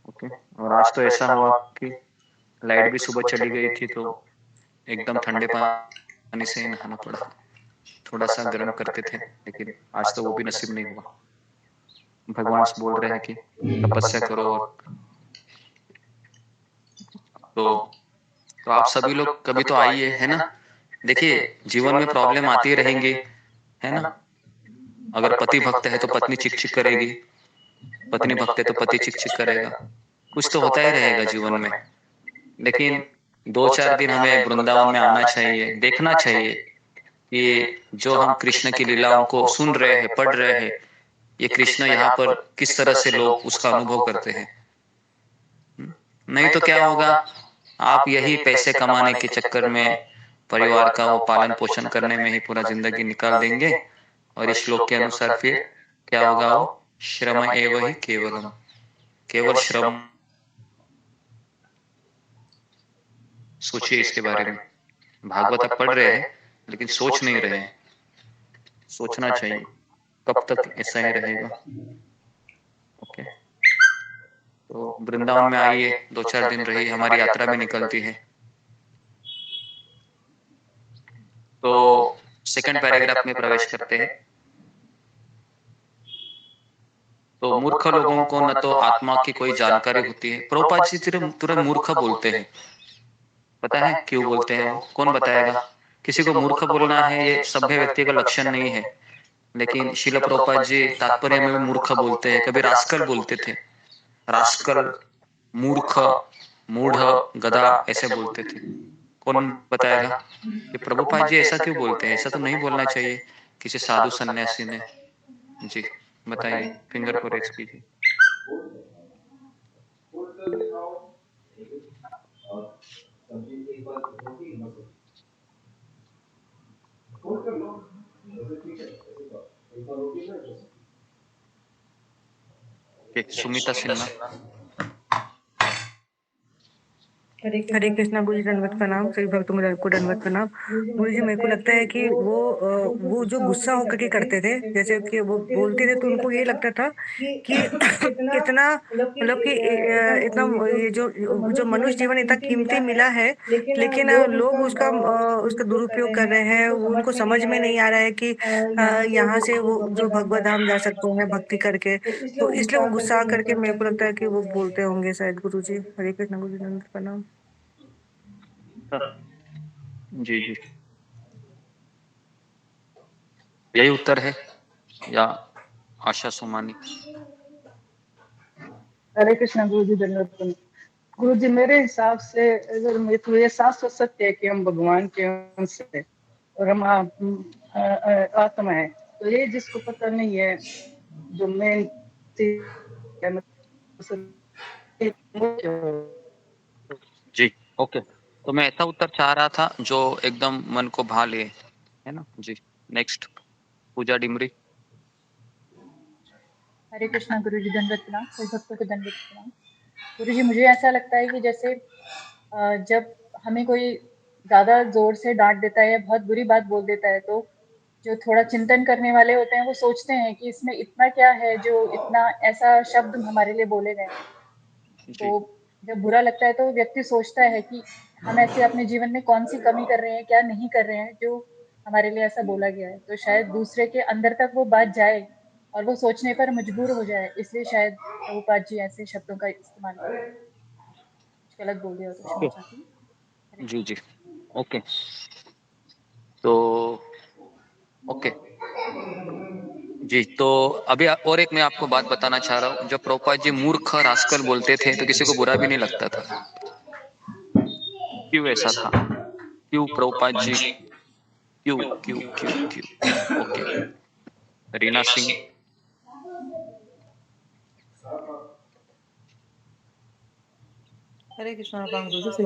ओके। और आज तो ऐसा हुआ कि लाइट भी सुबह चली गई थी, तो एकदम ठंडे पानी से ही नहाना पड़ा। थोड़ा सा गर्म करते थे, लेकिन आज तो वो भी नसीब नहीं हुआ। भगवान से बोल रहे हैं कि तपस्या करो। तो तो आप सभी लोग कभी तो आइए, है ना। देखिए, जीवन में प्रॉब्लम आती ही रहेंगी, है ना। अगर पति भक्त है तो पत्नी चिक चिक करेगी, पत्नी भक्त है तो पति चिक चिक करेगा। कुछ तो होता ही रहेगा जीवन में। लेकिन 2-4 दिन हमें वृंदावन में आना चाहिए, देखना चाहिए कि जो हम कृष्ण की लीलाओं को सुन रहे हैं, पढ़ रहे हैं, ये कृष्ण यहाँ पर किस तरह से लोग उसका अनुभव करते हैं। नहीं तो क्या होगा, आप यही पैसे कमाने के चक्कर में परिवार का वो पालन पोषण करने में ही पूरा जिंदगी निकाल देंगे। और इस श्लोक के अनुसार फिर क्या होगा, वो श्रम एव ही केवलम, केवल श्रम। सोचिए इसके बारे में। भागवत आप पढ़ रहे हैं लेकिन सोच नहीं रहे हैं। सोचना चाहिए, कब तक ऐसा ही रहेगा। ओके, तो वृंदावन में आइए, 2-4 दिन रहिए, हमारी यात्रा भी निकलती है। तो सेकंड पैराग्राफ में प्रवेश करते हैं। तो मूर्ख लोगों को न तो आत्मा की कोई जानकारी होती है। प्रभुपाद जी तुरंत मूर्ख बोलते हैं। पता है क्यों बोलते हैं वो? कौन बताएगा? किसी को मूर्ख बोलना है ये सभ्य व्यक्ति का लक्षण नहीं है, लेकिन शिल प्रभुपाद जी तात्पर्य में भी मूर्ख बोलते हैं। कभी रास्कल बोलते थे, रास्कल, मूर्ख, मूढ़, गधा ऐसे बोलते थे। कौन बताएगा कि प्रभुपाद जी ऐसा क्यों बोलते हैं? ऐसा तो नहीं बोलना चाहिए किसी साधु सन्यासी ने। जी बताइए, फिंगर को रेज कीजिए। सुमिता सिन्हा। हरे कृष्णा गुरु जी, दंडवत प्रणाम। सभी भक्तों को दंडवत प्रणाम। गुरु जी, मेरे को लगता है कि वो जो गुस्सा होकर के करते थे, जैसे कि वो बोलते थे, तो उनको ये लगता था कि इतना मतलब कि इतना ये जो मनुष्य जीवन इतना कीमती मिला है, लेकिन लोग उसका दुरुपयोग कर रहे हैं। उनको समझ में नहीं आ रहा है कि यहाँ से वो जो भगवत धाम जा सकते हैं भक्ति करके। तो इसलिए वो गुस्सा करके, मेरे को लगता है कि वो बोलते होंगे शायद। गुरु जी, हरे कृष्णा गुरु जी, दंडवत प्रणाम। जी जी, यही उत्तर है या आशा सोमानी? हरे कृष्णा गुरु जी, दंडवत प्रणाम। गुरु जी, मेरे हिसाब से अगर मैं तो ये साफ सोच सकते हैं कि हम भगवान के अंश है और हम आत्मा है, तो ये जिसको पता नहीं है जो मेन जी ओके, तो मैं ऐसा उत्तर चाह रहा था जो एकदम मन को भा ले, है ना। जी नेक्स्ट, पूजा डिमरी। हरे कृष्णा गुरु जी, दंडवत प्रणाम। सभी भक्तों को दंडवत प्रणाम। गुरु जी, मुझे ऐसा लगता है कि जैसे जब हमें कोई ज्यादा जोर से डांट देता है या बहुत बुरी बात बोल देता है, तो जो थोड़ा चिंतन करने वाले होते हैं वो सोचते हैं कि इसमें इतना क्या है जो इतना ऐसा शब्द हमारे लिए बोले गए। तो जब बुरा लगता है तो व्यक्ति सोचता है कि हम ऐसे अपने जीवन में कौन सी कमी कर रहे हैं, क्या नहीं कर रहे हैं जो हमारे लिए ऐसा बोला गया है। तो शायद दूसरे के अंदर तक वो बात जाए और वो सोचने पर मजबूर हो जाए, इसलिए शायद प्रभुपाद जी ऐसे शब्दों का इस्तेमाल करें। कुछ गलत बोल दिया तो क्षमा चाहती हूँ। जी जी ओके, तो ओके जी। तो अभी और एक मैं आपको बात बताना चाह रहा हूँ। जब प्रभुपाद जी मूर्ख रास्कल बोलते थे तो किसी को बुरा भी नहीं लगता था। क्यों ऐसा था? क्यों प्रभुपाद जी? क्यों क्यों क्यों क्यों? ओके, रीना सिंह। हरे कृष्णा गुरुदेव, से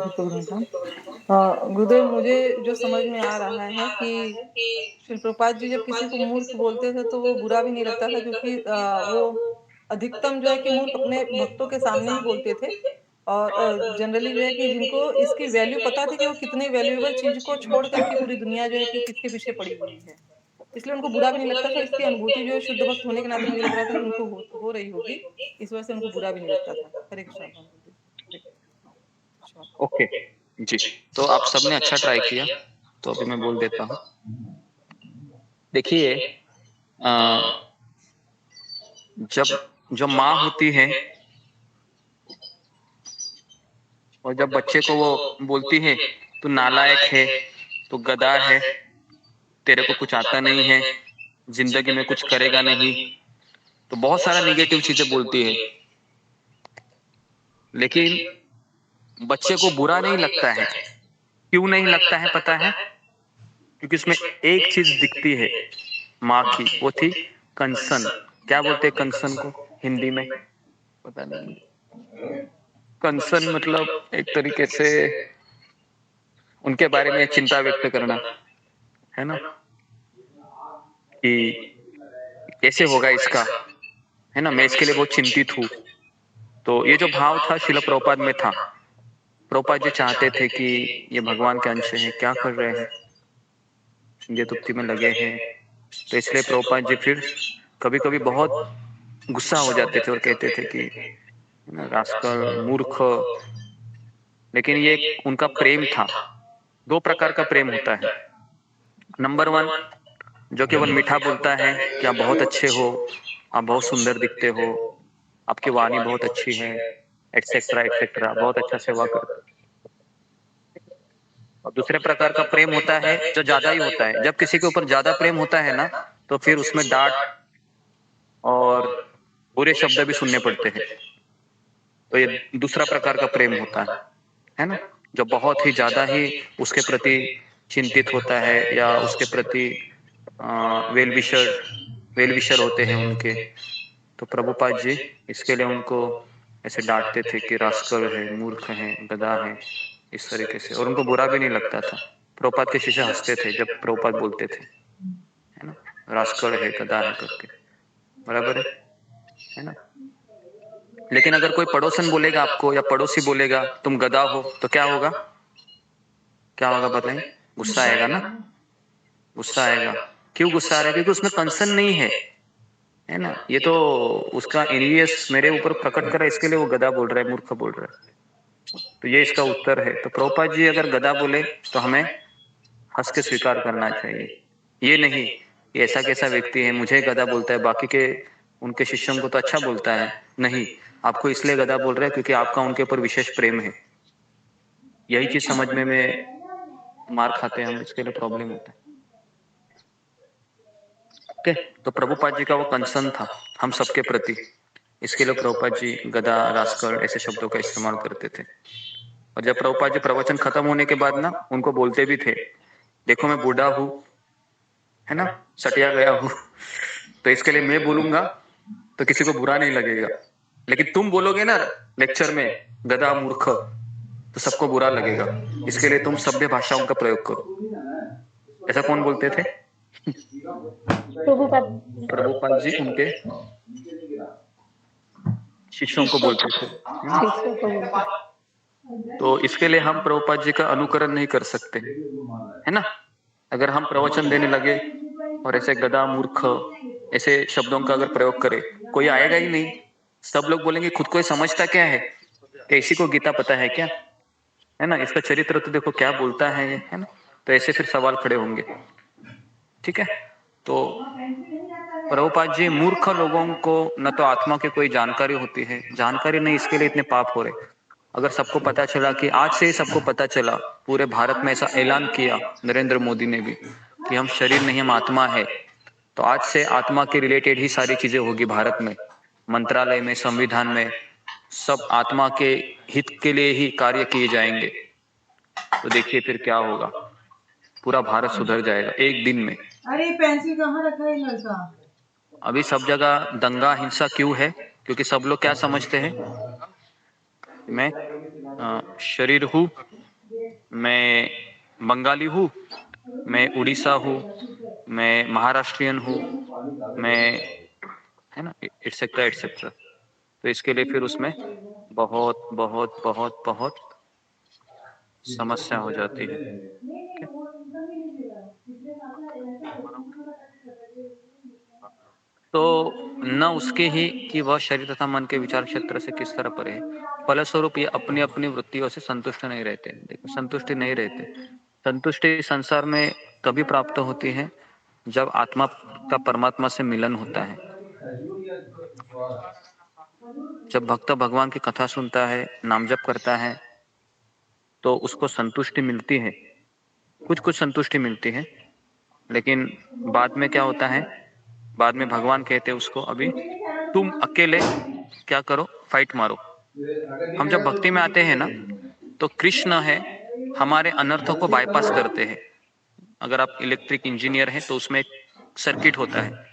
गुरुदेव, मुझे जो समझ में आ रहा है कि श्री प्रभुपाद जी जब किसी को मूर्ख बोलते थे तो वो बुरा भी नहीं लगता था, क्योंकि वो अधिकतम जो है कि मूर्ख अपने भक्तों के सामने ही बोलते थे। और जनरली जो है कि जिनको इसकी वैल्यू पता थी कि वो कितने वैल्यूएबल चीज को छोड़ करके पूरी दुनिया जो है कि किसके पीछे पड़ी हुई है। इसलिए उनको बुरा भी नहीं लगता था। इसकी अनुभूति जो शुद्ध भक्त होने के नाते मुझे लग रहा था कि उनको हो रही होगी, इस वजह से उनको बुरा भी नहीं लगता था। हरे कृष्णा। ओके जी, तो आप सबने अच्छा ट्राई किया, तो अभी मैं बोल देता हूँ। देखिए, जब जो माँ होती है और जब बच्चे को वो बोलती है तू नालायक है, तू गधा है, तेरे को कुछ आता नहीं है, जिंदगी में कुछ करेगा नहीं, तो बहुत सारा निगेटिव चीजें बोलती है। लेकिन बच्चे को बुरा नहीं लगता है। क्यों नहीं लगता है पता है? क्योंकि उसमें एक चीज दिखती है माँ की, वो थी कंसर्न। क्या बोलते हैं कंसर्न को हिंदी में? पता नहीं। कंसर्न मतलब एक तरीके से उनके बारे में चिंता व्यक्त करना, है ना, कि कैसे होगा इसका, है ना, मैं इसके लिए बहुत चिंतित हूँ। तो ये जो भाव था शिला प्रभुपाद में था। प्रभुपाद जी चाहते थे कि ये भगवान के अंश हैं, क्या कर रहे हैं, ये तुप्ति में लगे हैं। तो इसलिए प्रभुपाद जी फिर कभी कभी बहुत गुस्सा हो जाते थे और कहते थे कि रास्कल, मूर्ख। लेकिन ये उनका प्रेम था। दो प्रकार का प्रेम होता है। नंबर 1 जो केवल मीठा बोलता है कि आप बहुत अच्छे हो, आप बहुत सुंदर दिखते हो, आपकी वाणी बहुत अच्छी है, एटसेट्रा एटसेट्रा, बहुत अच्छा सेवा करते हो। और दूसरे प्रकार का प्रेम होता है जो ज्यादा ही होता है। जब किसी के ऊपर ज्यादा प्रेम होता है ना, तो फिर उसमें डांट और बुरे शब्द भी सुनने पड़ते हैं। तो ये दूसरा प्रकार का प्रेम होता है ना, जो बहुत ही ज्यादा ही उसके प्रति चिंतित होता है या उसके प्रति वेल विशर होते हैं उनके। तो प्रभुपाद जी इसके लिए उनको ऐसे डांटते थे कि रास्कल है, मूर्ख है, गधा है, इस तरीके से। और उनको बुरा भी नहीं लगता था। प्रभुपाद के शिष्य हंसते थे जब प्रभुपाद बोलते थे, है ना, रास्कल है, गधा है करके। बराबर है ना। लेकिन अगर कोई पड़ोसन बोलेगा आपको या पड़ोसी बोलेगा तुम गधा हो, तो क्या होगा? क्या होगा बताइए? गुस्सा आएगा ना, गुस्सा आएगा। क्यों गुस्सा आ रहा है? क्योंकि उसमें कंसर्न नहीं है ना। ये तो उसका एनवीएस मेरे ऊपर प्रकट करा, इसके लिए वो गधा बोल रहा है, मूर्ख बोल रहा है। तो ये इसका उत्तर है। तो प्रभुपाद जी अगर गधा बोले तो हमें हंस के स्वीकार करना चाहिए। ये नहीं कि ऐसा कैसा व्यक्ति है मुझे गधा बोलता है, बाकी के उनके शिष्यों को तो अच्छा बोलता है। नहीं, आपको इसलिए गधा बोल रहा है क्योंकि आपका उनके ऊपर विशेष प्रेम है। यही चीज समझने में मार खाते हैं हम, इसके लिए प्रॉब्लम होता है। ओके, तो प्रभुपाद जी का वो कंसर्न था हम सबके प्रति। इसके लिए प्रभुपाद जी गधा, रास्कल ऐसे शब्दों का इस्तेमाल करते थे। और जब प्रभुपाद जी प्रवचन खत्म होने के बाद ना उनको बोलते भी थे, देखो मैं बूढ़ा हूँ, है ना, सटिया गया हूँ, तो इसके लिए मैं बोलूंगा तो किसी को बुरा नहीं लगेगा। लेकिन तुम बोलोगे ना लेक्चर में गधा, मूर्ख, तो सबको बुरा लगेगा। इसके लिए तुम सभ्य भाषाओं का प्रयोग करो। ऐसा कौन बोलते थे? प्रभुपाद जी उनके शिष्यों को बोलते थे। तो इसके लिए हम प्रभुपाद जी का अनुकरण नहीं कर सकते, है ना। अगर हम प्रवचन देने लगे और ऐसे गधा, मूर्ख ऐसे शब्दों का अगर प्रयोग करें, कोई आएगा ही नहीं। सब लोग बोलेंगे खुद को समझता क्या है, इसी को गीता पता है क्या, है ना, इसका चरित्र तो देखो क्या बोलता है ना। तो ऐसे फिर सवाल खड़े होंगे। ठीक है, तो प्रभुपाद जी मूर्ख लोगों को न तो आत्मा की कोई जानकारी होती है, जानकारी नहीं, इसके लिए इतने पाप हो रहे। अगर सबको पता चला कि आज से ही सबको पता चला, पूरे भारत में ऐसा ऐलान किया नरेंद्र मोदी ने भी कि हम शरीर नहीं हम आत्मा है, तो आज से आत्मा के रिलेटेड ही सारी चीजें होगी भारत में, मंत्रालय में, संविधान में, सब आत्मा के हित के लिए ही कार्य किए जाएंगे। तो देखिए फिर क्या होगा, पूरा भारत सुधर जाएगा एक दिन में। अरे पेंसिल कहाँ रखा है लड़का? अभी सब जगह दंगा हिंसा क्यों है? क्योंकि सब लोग क्या समझते हैं, मैं शरीर हूँ, मैं बंगाली हूँ, मैं उड़ीसा हूँ, मैं महाराष्ट्रियन हूँ, मैं, है ना, एटसेट्रा एटसेट्रा। तो इसके लिए फिर उसमें बहुत बहुत बहुत बहुत समस्या हो जाती है। तो न उसके ही कि वह शरीर तथा मन के विचार क्षेत्र से किस तरह परे है। फलस्वरूप ये अपनी अपनी वृत्तियों से संतुष्ट नहीं रहते। देखो, संतुष्टि नहीं रहते। संतुष्टि संसार में तभी प्राप्त होती है जब आत्मा का परमात्मा से मिलन होता है। जब भक्त भगवान की कथा सुनता है, नाम जप करता है, तो उसको संतुष्टि मिलती है, कुछ कुछ संतुष्टि मिलती है। लेकिन बाद में क्या होता है, बाद में भगवान कहते हैं उसको, अभी तुम अकेले क्या करो, फाइट मारो। हम जब भक्ति में आते हैं ना, तो कृष्ण है हमारे अनर्थों को बाईपास करते हैं। अगर आप इलेक्ट्रिक इंजीनियर हैं तो उसमें एक सर्किट होता है,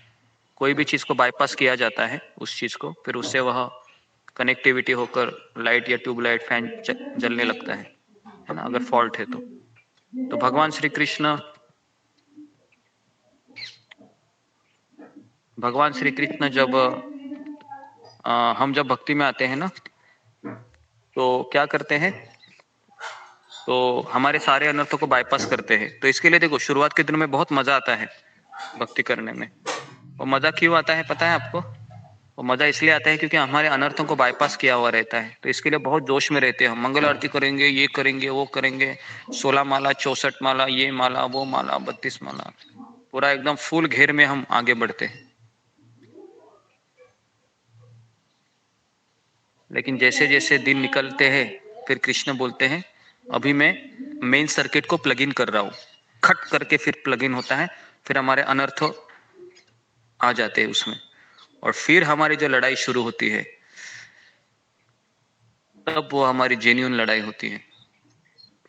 कोई भी चीज को बाईपास किया जाता है उस चीज को, फिर उससे वह कनेक्टिविटी होकर लाइट या ट्यूबलाइट फैन जलने लगता है ना, अगर फॉल्ट है तो भगवान श्री कृष्ण जब हम जब भक्ति में आते हैं ना, तो क्या करते हैं, तो हमारे सारे अनर्थों को बाईपास करते हैं। तो इसके लिए देखो, शुरुआत के दिनों में बहुत मजा आता है भक्ति करने में। वो मजा क्यों आता है पता है आपको? वो मजा इसलिए आता है क्योंकि हमारे अनर्थों को बाईपास किया हुआ रहता है। तो इसके लिए बहुत जोश में रहते हैं हम। मंगल आरती करेंगे, ये करेंगे, वो करेंगे, 16 माला, 64 माला, ये माला, वो माला, 32 माला, पूरा एकदम फुल घेर में हम आगे बढ़ते हैं। लेकिन जैसे जैसे दिन निकलते हैं, फिर कृष्ण बोलते हैं, अभी मैं मेन सर्किट को प्लग इन कर रहा हूँ। खट करके फिर प्लग इन होता है, फिर हमारे अनर्थ आ जाते हैं उसमें, और फिर हमारी जो लड़ाई शुरू होती है, तब वो हमारी जेन्युइन लड़ाई होती है।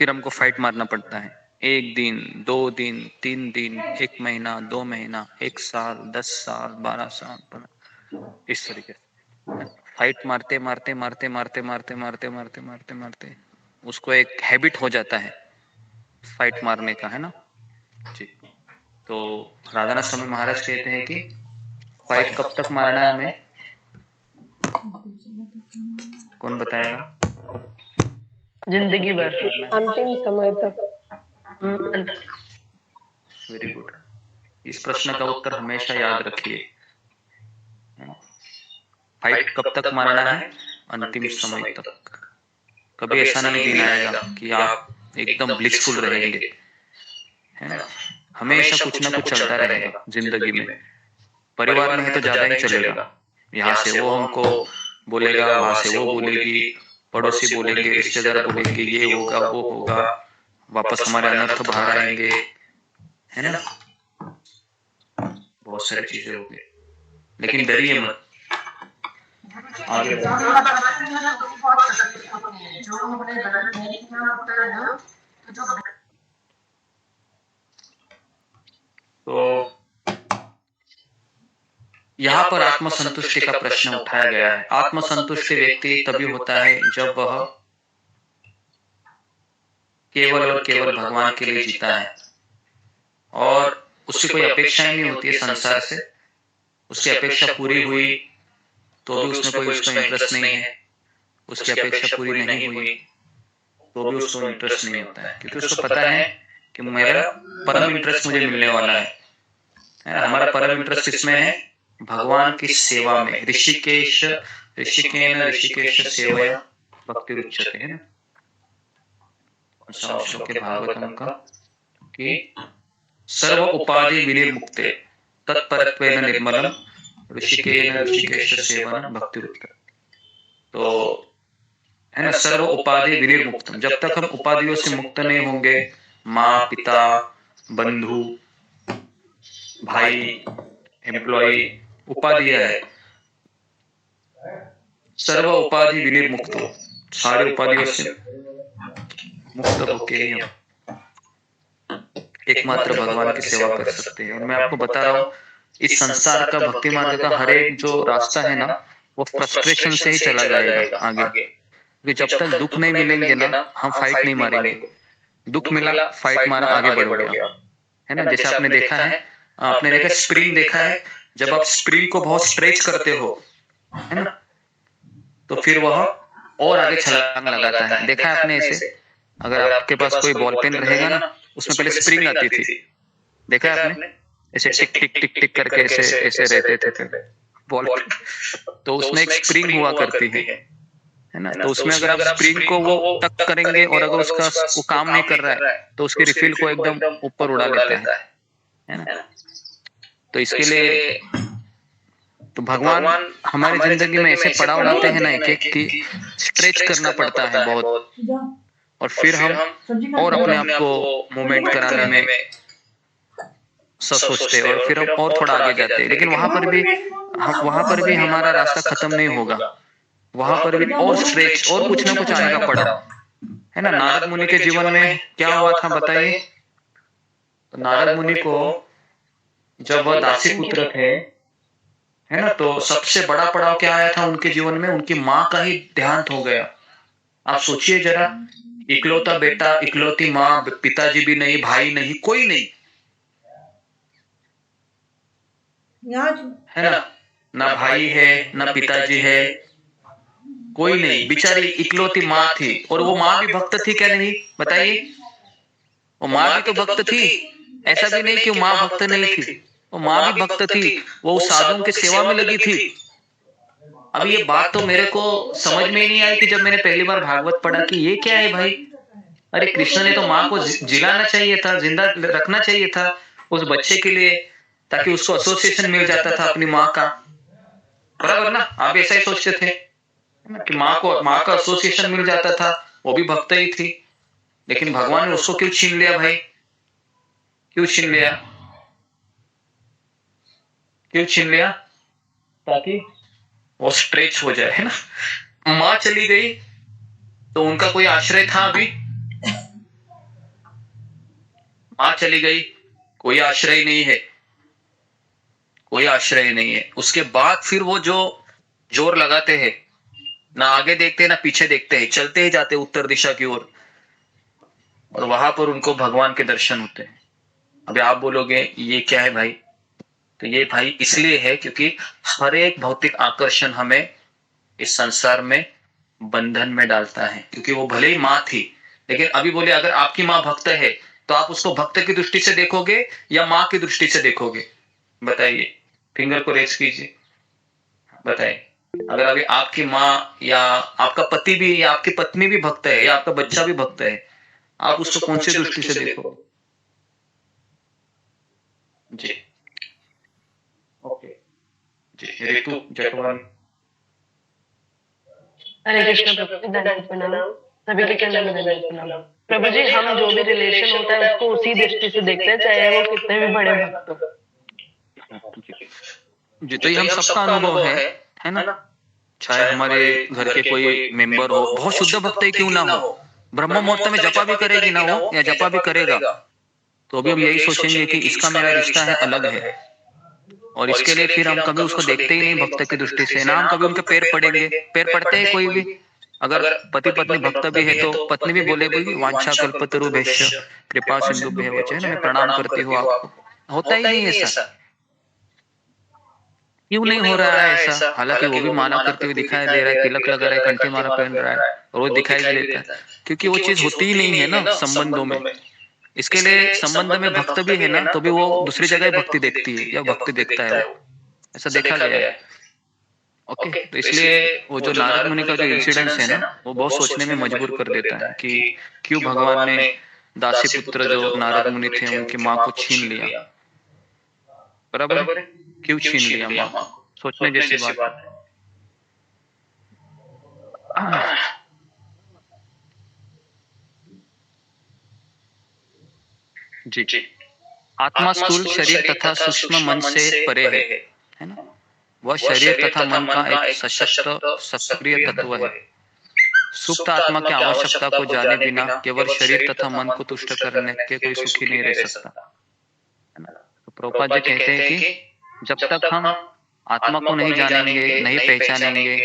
फिर हमको फाइट मारना पड़ता है। 1 दिन, 2 दिन, 3 दिन, 1 महीना, 2 महीना, 1 साल, 10 साल, 12 साल, 15, इस तरीके से फाइट मारते मारते मारते मारते मारते मारते मारते मारते मारते उसको एक हैबिट हो जाता है फाइट मारने का, है ना जी। तो राधानाथ स्वामी महाराज कहते हैं कि फाइट कब तक मारना है हमें, कौन बताएगा? जिंदगी भर, अंतिम समय तक। Very good. इस प्रश्न का उत्तर हमेशा याद रखिए। फाइट कब तक मारना है? अंतिम समय तक। कभी ऐसा नहीं दिन आएगा कि आप एकदम ब्लिसफुल रहेंगे, है ना। हमेशा कुछ ना कुछ चलता रहेगा जिंदगी में। परिवार में है तो ज्यादा ही चलेगा। यहाँ से वो हमको बोलेगा, वहां से वो बोलेगी, पड़ोसी बोलेंगे, रिश्तेदार बोलेंगे, ये होगा, वो होगा, वापस हमारे अनर्थ बाहर आएंगे, है ना। बहुत सारी चीजें होंगी, लेकिन डरिए मत, आगे तो यहाँ पर आत्मसंतुष्टि का प्रश्न उठाया गया है। आत्मसंतुष्टि व्यक्ति तभी होता है जब वह केवल और केवल भगवान के लिए जीता है, और उससे कोई अपेक्षा नहीं होती है संसार से। उसकी अपेक्षा पूरी हुई तो भी उसमें कोई उसको इंटरेस्ट नहीं है, उसकी अपेक्षा पूरी नहीं हुई तो भी उसको इंटरेस्ट नहीं होता है, क्योंकि उसको पता है कि मेरा परम इंटरेस्ट मुझे मिलने वाला है। हमारा परम इंटरेस्ट किसमें है? भगवान की सेवा में। ऋषिकेश सेवया भक्ति रुच्यते, है ना। श्लोक के भागवतम का कि सर्व उपाधि विनिर्मुक्ते तत्परत्वेन निर्मलम ऋषिकेश सेवन भक्ति रुच्यते। तो है ना, सर्व उपाधि विनिर्मुक्तम, जब तक हम उपाधियों से मुक्त नहीं होंगे, माँ, पिता, बंधु, भाई, एम्प्लॉय, उपाधियां है, सर्व उपाधि विनिर्मुक्त, सारे उपाधियों से मुक्त होके ही हम एकमात्र भगवान की सेवा कर सकते हैं। और मैं आपको बता रहा हूँ, इस संसार का भक्ति मार्ग का हर एक जो रास्ता है ना, वो फ्रस्ट्रेशन से ही चला जाएगा आगे। जब तक दुख नहीं मिलेंगे ना, हम फाइट नहीं मारेंगे। दुख मिला, फाइट मारा, आगे बढ़ गया, है ना। जैसे आपने देखा है, आपने देखा स्प्रिंग देखा है, जब आप स्प्रिंग को बहुत स्ट्रेच करते हो, है ना, तो फिर वह और आगे छलांग लगाता है। देखा है आपने ऐसे? अगर आपके पास कोई बॉल पेन रहेगा ना, उसमें पहले स्प्रिंग आती थी, देखा है आपने? ऐसे टिक टिक टिक टिक करके ऐसे ऐसे रहते थे पहले बॉल। तो उसमें एक स्प्रिंग हुआ करती है ना, तो उसमें अगर आप स्प्रिंग को वो टक करेंगे और अगर उसका वो काम नहीं कर रहा है तो उसकी रिफिल को एकदम ऊपर उड़ा लेता है ना। तो इसके लिए तो भगवान हमारी जिंदगी में ऐसे पड़ाव लाते हैं ना एक एक कि स्ट्रेच करना पड़ता है बहुत, और फिर हम और अपने आप को मूवमेंट कराने में सोचते हैं और फिर हम और थोड़ा आगे जाते हैं, लेकिन वहां पर भी हमारा रास्ता खत्म नहीं होगा, वहां पर भी और स्ट्रेच और कुछ ना कुछ आएगा पड़ा है ना। नारद मुनि के जीवन में क्या हुआ था बताइए। तो नारद मुनि को जब वह दासी पुत्र थे है ना, तो सबसे बड़ा पड़ाव क्या आया था उनके जीवन में, उनकी माँ का ही देहांत हो गया। आप सोचिए जरा, इकलौता बेटा, इकलौती माँ, पिताजी भी नहीं, भाई नहीं, कोई नहीं है ना, ना भाई है ना पिताजी है, कोई नहीं, बेचारी इकलौती माँ थी। और वो माँ भी भक्त थी क्या नहीं बताइए, वो माँ भी तो भक्त थी, ऐसा भी नहीं कि वो माँ भक्त नहीं थी, वो माँ भी भक्त थी, वो साधुओं की सेवा में लगी थी। अब ये बात तो मेरे को समझ में ही नहीं आई थी जब मैंने पहली बार भागवत पढ़ा कि ये क्या है भाई। अरे कृष्ण ने तो माँ को जिलाना चाहिए था, जिंदा रखना चाहिए था उस बच्चे के लिए, ताकि उसको एसोसिएशन मिल जाता था अपनी माँ का, बराबर ना। आप ऐसा ही सोचते थे कि माँ का एसोसिएशन मिल जाता था, वो भी भक्त ही थी, लेकिन भगवान ने उसको क्यों छीन लिया भाई, क्यों छीन लिया, क्यों छीन लिया, ताकि वो स्ट्रेच हो जाए है ना। माँ चली गई तो उनका कोई आश्रय था अभी, माँ चली गई, कोई आश्रय नहीं है, कोई आश्रय नहीं है। उसके बाद फिर वो जो जोर लगाते हैं, ना आगे देखते ना पीछे देखते हैं, चलते ही जाते उत्तर दिशा की ओर, और वहां पर उनको भगवान के दर्शन होते हैं। अभी आप बोलोगे ये क्या है भाई, तो ये भाई इसलिए है क्योंकि हर एक भौतिक आकर्षण हमें इस संसार में बंधन में डालता है। क्योंकि वो भले ही माँ थी, लेकिन अभी बोले अगर आपकी माँ भक्त है तो आप उसको भक्त की दृष्टि से देखोगे या माँ की दृष्टि से देखोगे, बताइए, फिंगर को रेज कीजिए, बताइए। अगर अभी आपकी माँ या आपका पति भी या आपकी पत्नी भी भक्त है या आपका बच्चा भी भक्त है, आप उसको कौन सी दृष्टि से देखोगे जी। ओके जी, ऋतु जटवानी। हरे कृष्ण प्रभु, दंडवत प्रणाम, सभी के चरणों में दंडवत प्रणाम। प्रभु जी, हम जो भी रिलेशन होता है उसको उसी दृष्टि से देखते हैं, चाहे वो कितने भी बड़े भक्त हो। जी, तो ये हम सबका अनुभव है ना, चाहे हमारे घर के कोई मेंबर हो, बहुत शुद्ध भक्त ही क्यों ना हो, ब्रह्म मुहूर्त में जपा भी करेगी ना वो या जपा भी करेगा, तो भी हम यही सोचेंगे कि इसका मेरा रिश्ता है, अलग है, और इसके लिए फिर हम कभी उसको देखते ही नहीं भक्त की दृष्टि से, ना हम कभी उनके पैर पड़ेंगे। पैर पड़ते हैं कोई भी, अगर पति पत्नी भक्त भी है तो पत्नी भी बोलेगी वांछा कल्पतरुभ्यश्च कृपा सिंधुभ्यः वच, मैं प्रणाम करती हूँ आपको। होता ही नहीं ऐसा, क्यों नहीं हो रहा है ऐसा। हालांकि वो भी माला करते हुए दिखाई दे रहा है, तिलक लगा रहा है, कंठी माला पहन रहा है, और वो दिखाई देता है, क्योंकि वो चीज होती ही नहीं है ना संबंधों में। इसके लिए संबंध में भक्त भी है ना, तो भी वो दूसरी जगह भक्ति देखती है या भक्ति देखता है, वो ऐसा देखा गया है। ओके, तो इसलिए वो जो नारद मुनि का जो इंसिडेंस है ना, वो बहुत सोचने में मजबूर कर देता है कि क्यों भगवान ने दासी पुत्र जो नारद मुनि थे उनकी माँ को छीन लिया, बराबर, क्यों छीन लिया माँ को, सोचने जैसी बात है। जी, आत्मा स्थूल शरीर तथा सूक्ष्म मन से परे है ना, वह शरीर तथा मन का एक सशक्त सक्रिय तत्व है। सुप्त आत्मा की आवश्यकता को जाने बिना केवल शरीर तथा मन को तुष्ट करने के कोई सुखी नहीं रह सकता, है ना। तो प्रभुपाद जी कहते हैं कि जब तक हम आत्मा को नहीं जानेंगे, नहीं पहचानेंगे,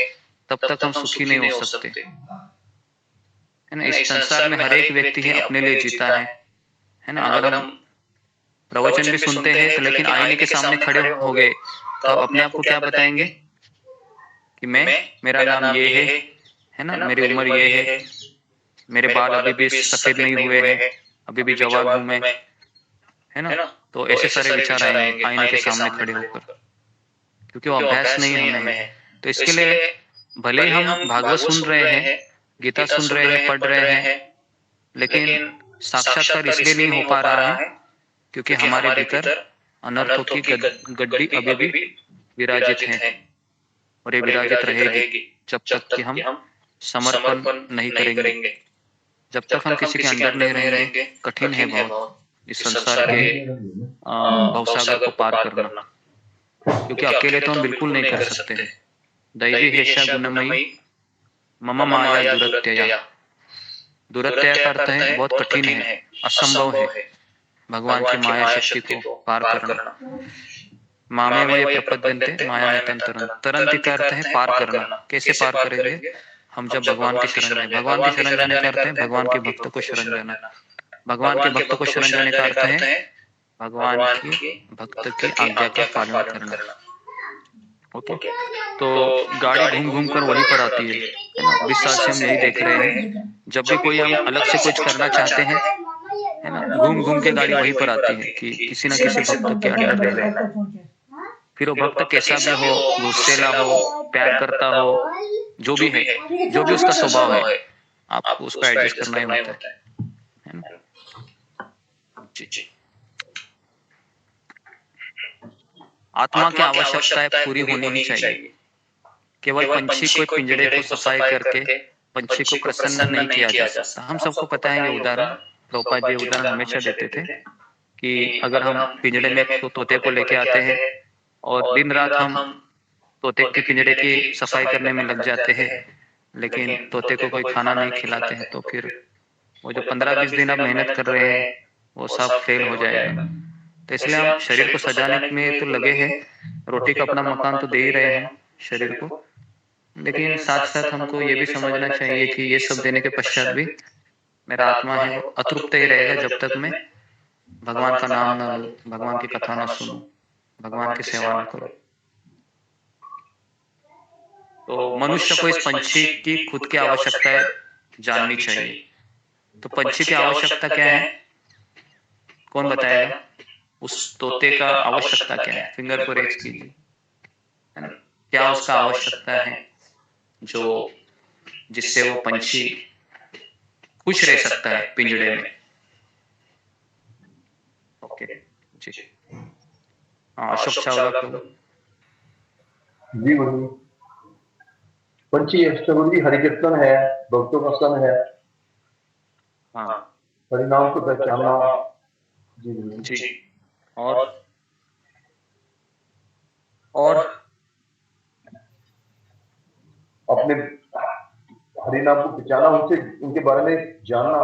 तब तक हम सुखी नहीं हो सकते, है ना। इस संसार में हर एक व्यक्ति ही अपने लिए जीता है ना। अगर हम प्रवचन भी सुनते हैं तो लेकिन आईने के सामने खड़े हो गए तो आप अपने आप को क्या बताएंगे कि मेरा नाम ये है ना, मेरी उम्र ये है, मेरे बाल अभी भी सफेद नहीं हुए हैं, अभी भी जवान हूं मैं, है ना, तो ऐसे सारे विचार आएंगे आईने के सामने खड़े होकर, क्योंकि वो अभ्यास नहीं हमें है। तो इसके लिए भले ही हम भागवत सुन रहे हैं, गीता सुन रहे हैं, पढ़ रहे हैं, लेकिन साक्षात्कार इसलिए नहीं हो पा रहा है क्योंकि हमारे भीतर अनर्थों की गड्डी अभी भी विराजित है, और ये विराजित रहेगी जब तक कि हम समर्पण नहीं करेंगे। जब तक हम किसी के अंदर नहीं रहेंगे, कठिन है बहुत इस संसार के भवसागर को पार करना, क्योंकि अकेले तो हम बिल्कुल नहीं कर सकते हैं। दैवी हेषा गुणमयी मम माया दुरत्यया। दुरत्यया का अर्थ है बहुत कठिन है, असंभव है भगवान की माया शक्ति को पार करना। मामे वये प्रपद्यन्ते माया में तरंति का अर्थ है पार करना। कैसे पार करेंगे? हम जब भगवान की शरण जाए। भगवान की शरण जाने का अर्थ है भगवान के भक्त को शरण जाना। भगवान के भक्त को शरण जाने का अर्थ है भगवान की भक्त की आज्ञा का पालन करना। ओके, तो गाड़ी घूम घूम कर वही पर आती है ना। 20 साल से हम यही देख रहे हैं, जब भी कोई हम अलग से कुछ करना चाहते हैं, है ना, घूम घूम के गाड़ी वही पर आती है कि किसी न किसी भक्त के अंडर रहे। फिर वो भक्त कैसा भी हो, गुस्सेला हो, प्यार करता हो, जो भी है, जो भी उसका स्वभाव है, आपको उसका एडजस्ट करना ही होता है ना। जी। आत्मा की आवश्यकताएं पूरी होनी ही चाहिए। केवल पंछी को पिंजड़े को सफाई करके पंछी को प्रसन्न नहीं किया जा सकता। हम सबको पता है ये उदाहरण, प्रभुपाद जी उदाहरण हमेशा देते थे कि अगर हम पिंजड़े में तोते को लेके आते हैं और दिन रात हम तोते के पिंजड़े की सफाई करने में लग जाते हैं, लेकिन तोते को कोई खाना नहीं खिलाते हैं, तो फिर वो जो 15-20 दिन आप मेहनत कर रहे हैं वो सब फेल हो जाएगा। तो इसलिए हम शरीर को सजाने में तो लगे हैं, रोटी का अपना मकान तो दे ही रहे हैं शरीर को, लेकिन साथ साथ हमको ये भी समझना चाहिए कि ये सब देने के पश्चात भी मेरा आत्मा है वो अतृप्त ही रहेगा जब तक मैं भगवान का नाम ना लूं, भगवान की कथा ना सुनूं, भगवान की सेवा ना करूं। तो मनुष्य को इस पंछी की खुद की आवश्यकताएं जाननी चाहिए। तो पंछी की आवश्यकता क्या है, कौन बताएगा? उस तोते का आवश्यकता क्या है? फिंगर को रेज कीजिए, है ना। क्या उसका आवश्यकता है जो जिससे वो पंछी खुश रह सकता है पिंजड़े में? ओके जी, अशोक चावला को जी बोलिए। पंछी अष्टगुरु जी हरिकीर्तन है, भक्तों का सन है, हाँ, हरिनाम को पहचानना। जी और अपने हरिनाम को पहचाना, उनसे उनके बारे में जानना,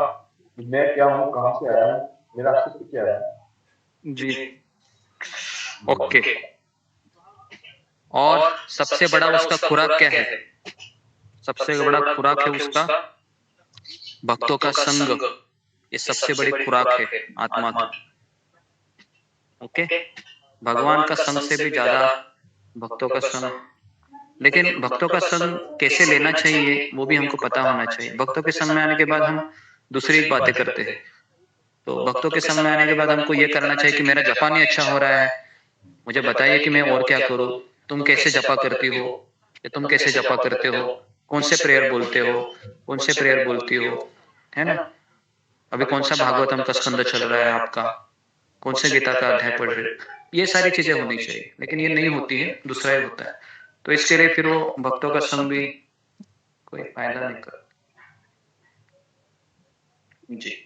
मैं क्या हूँ, कहाँ से आया हूँ, मेरा अस्तित्व क्या है। जी ओके। और सबसे बड़ा उसका खुराक क्या है? सबसे बड़ा खुराक है उसका भक्तों का संग। ये सबसे बड़ी खुराक है आत्मा की। ओके, भगवान का संग से भी ज्यादा भक्तों का संग। लेकिन भक्तों का संग कैसे लेना चाहिए वो भी हमको पता होना चाहिए। भक्तों के संग में आने के बाद हम दूसरी बातें करते हैं। तो भक्तों के संग में आने के बाद हमको ये करना चाहिए कि मेरा जपा नहीं अच्छा हो रहा है, मुझे बताइए कि मैं और क्या करूं। तुम कैसे जपा करती हो, या तुम कैसे जपा करते हो, कौन से प्रेयर बोलते हो, कौन से प्रेयर बोलती हो, है ना। अभी कौन सा भागवतम का स्कंद चल रहा है आपका, कौन से गीता का अध्याय पढ़ रहे हो, ये सारी चीजें होनी चाहिए। लेकिन ये नहीं होती है, दूसरा ही होता है। तो इसके लिए फिर वो भक्तों का संग भी कोई फायदा नहीं कर। जी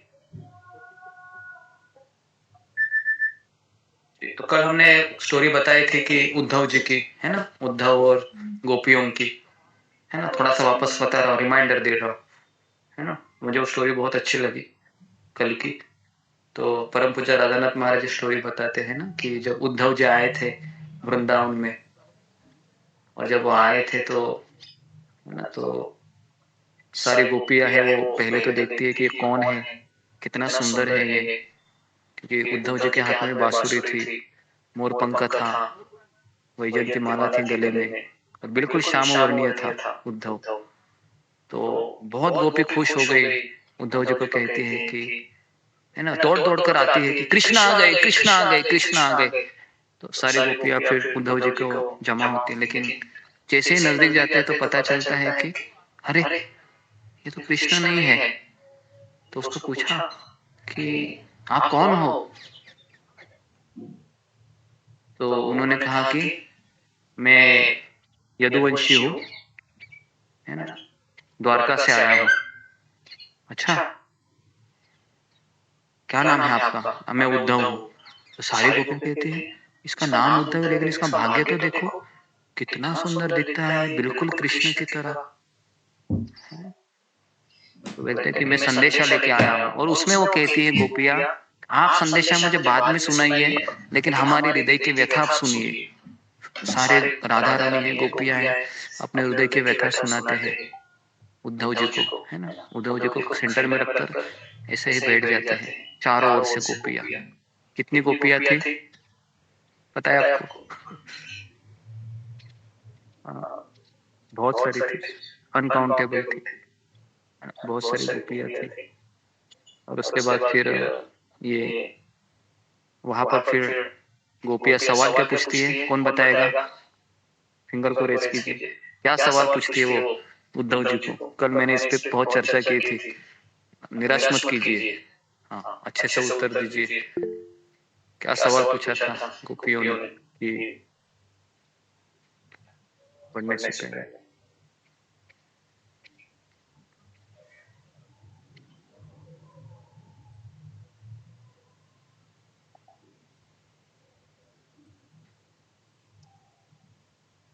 तो कल हमने स्टोरी बताई थी कि उद्धव जी की, है ना, उद्धव और गोपियों की, है ना। थोड़ा सा वापस बता रहा हूँ, रिमाइंडर दे रहा हूँ, है ना। मुझे वो स्टोरी बहुत अच्छी लगी कल की। तो परम पूज्य राधानाथ महाराज स्टोरी बताते हैं ना कि जब उद्धव जी आए थे वृंदावन में, और जब वो आए थे तो, है ना, तो सारी गोपियां है वो पहले तो देखती है कि ये कौन है, कितना सुंदर है ये, क्योंकि उद्धव जी के हाथ में बांसुरी थी, मोरपंख था, वैजयंती माला थी गले में, और बिल्कुल श्याम वर्णीय था उद्धव। तो बहुत गोपी खुश हो गई, उद्धव जी को कहती है कि है ना, दौड़ दौड़ कर आती है कि कृष्ण आ गए, कृष्ण आ गए, कृष्ण आ गए। तो सारी गोपियां फिर उद्धव जी को जमा होती है, लेकिन जैसे ही नजदीक जाते हैं तो पता चलता है कि अरे ये तो कृष्ण नहीं है। तो उसको पूछा कि आप कौन हो? तो उन्होंने कहा कि मैं यदुवंशी हूँ, है ना, द्वारका से आया हूँ। अच्छा, क्या नाम है आपका? मैं उद्धव हूँ। तो सारी गोपियां कहती है इसका नाम उद्धव है, लेकिन इसका भाग्य तो देखो, कितना सुंदर दिखता है, बिल्कुल कृष्ण की तरह। तो बोलते हैं कि मैं संदेशा लेके आया हूँ। और उसमें वो कहती है गोपियां, आप संदेशा मुझे बाद में सुनाइए, लेकिन हमारी हृदय की व्यथा आप सुनिए। सारे राधा रानी है, गोपियां हैं, अपने हृदय की व्यथा सुनाते हैं उद्धव जी को, है ना। उद्धव जी को सेंटर में रखकर ऐसे ही बैठ जाते हैं चारों ओर से गोपियां। कितनी गोपियां थी पता है आपको? बहुत सारी थी, अनकाउंटेबल थी, बहुत सारी गोपियां थी। और उसके बाद फिर ये वहां पर फिर गोपियां सवाल क्या पूछती है, कौन बताएगा? फिंगर को रेज कीजिए। क्या सवाल पूछती है वो उद्धव जी को? कल मैंने इस पे बहुत चर्चा की थी, निराश मत कीजिए, हाँ अच्छे से उत्तर दीजिए। क्या सवाल पूछा था गोपियों ने कि पढ़ने से पहले?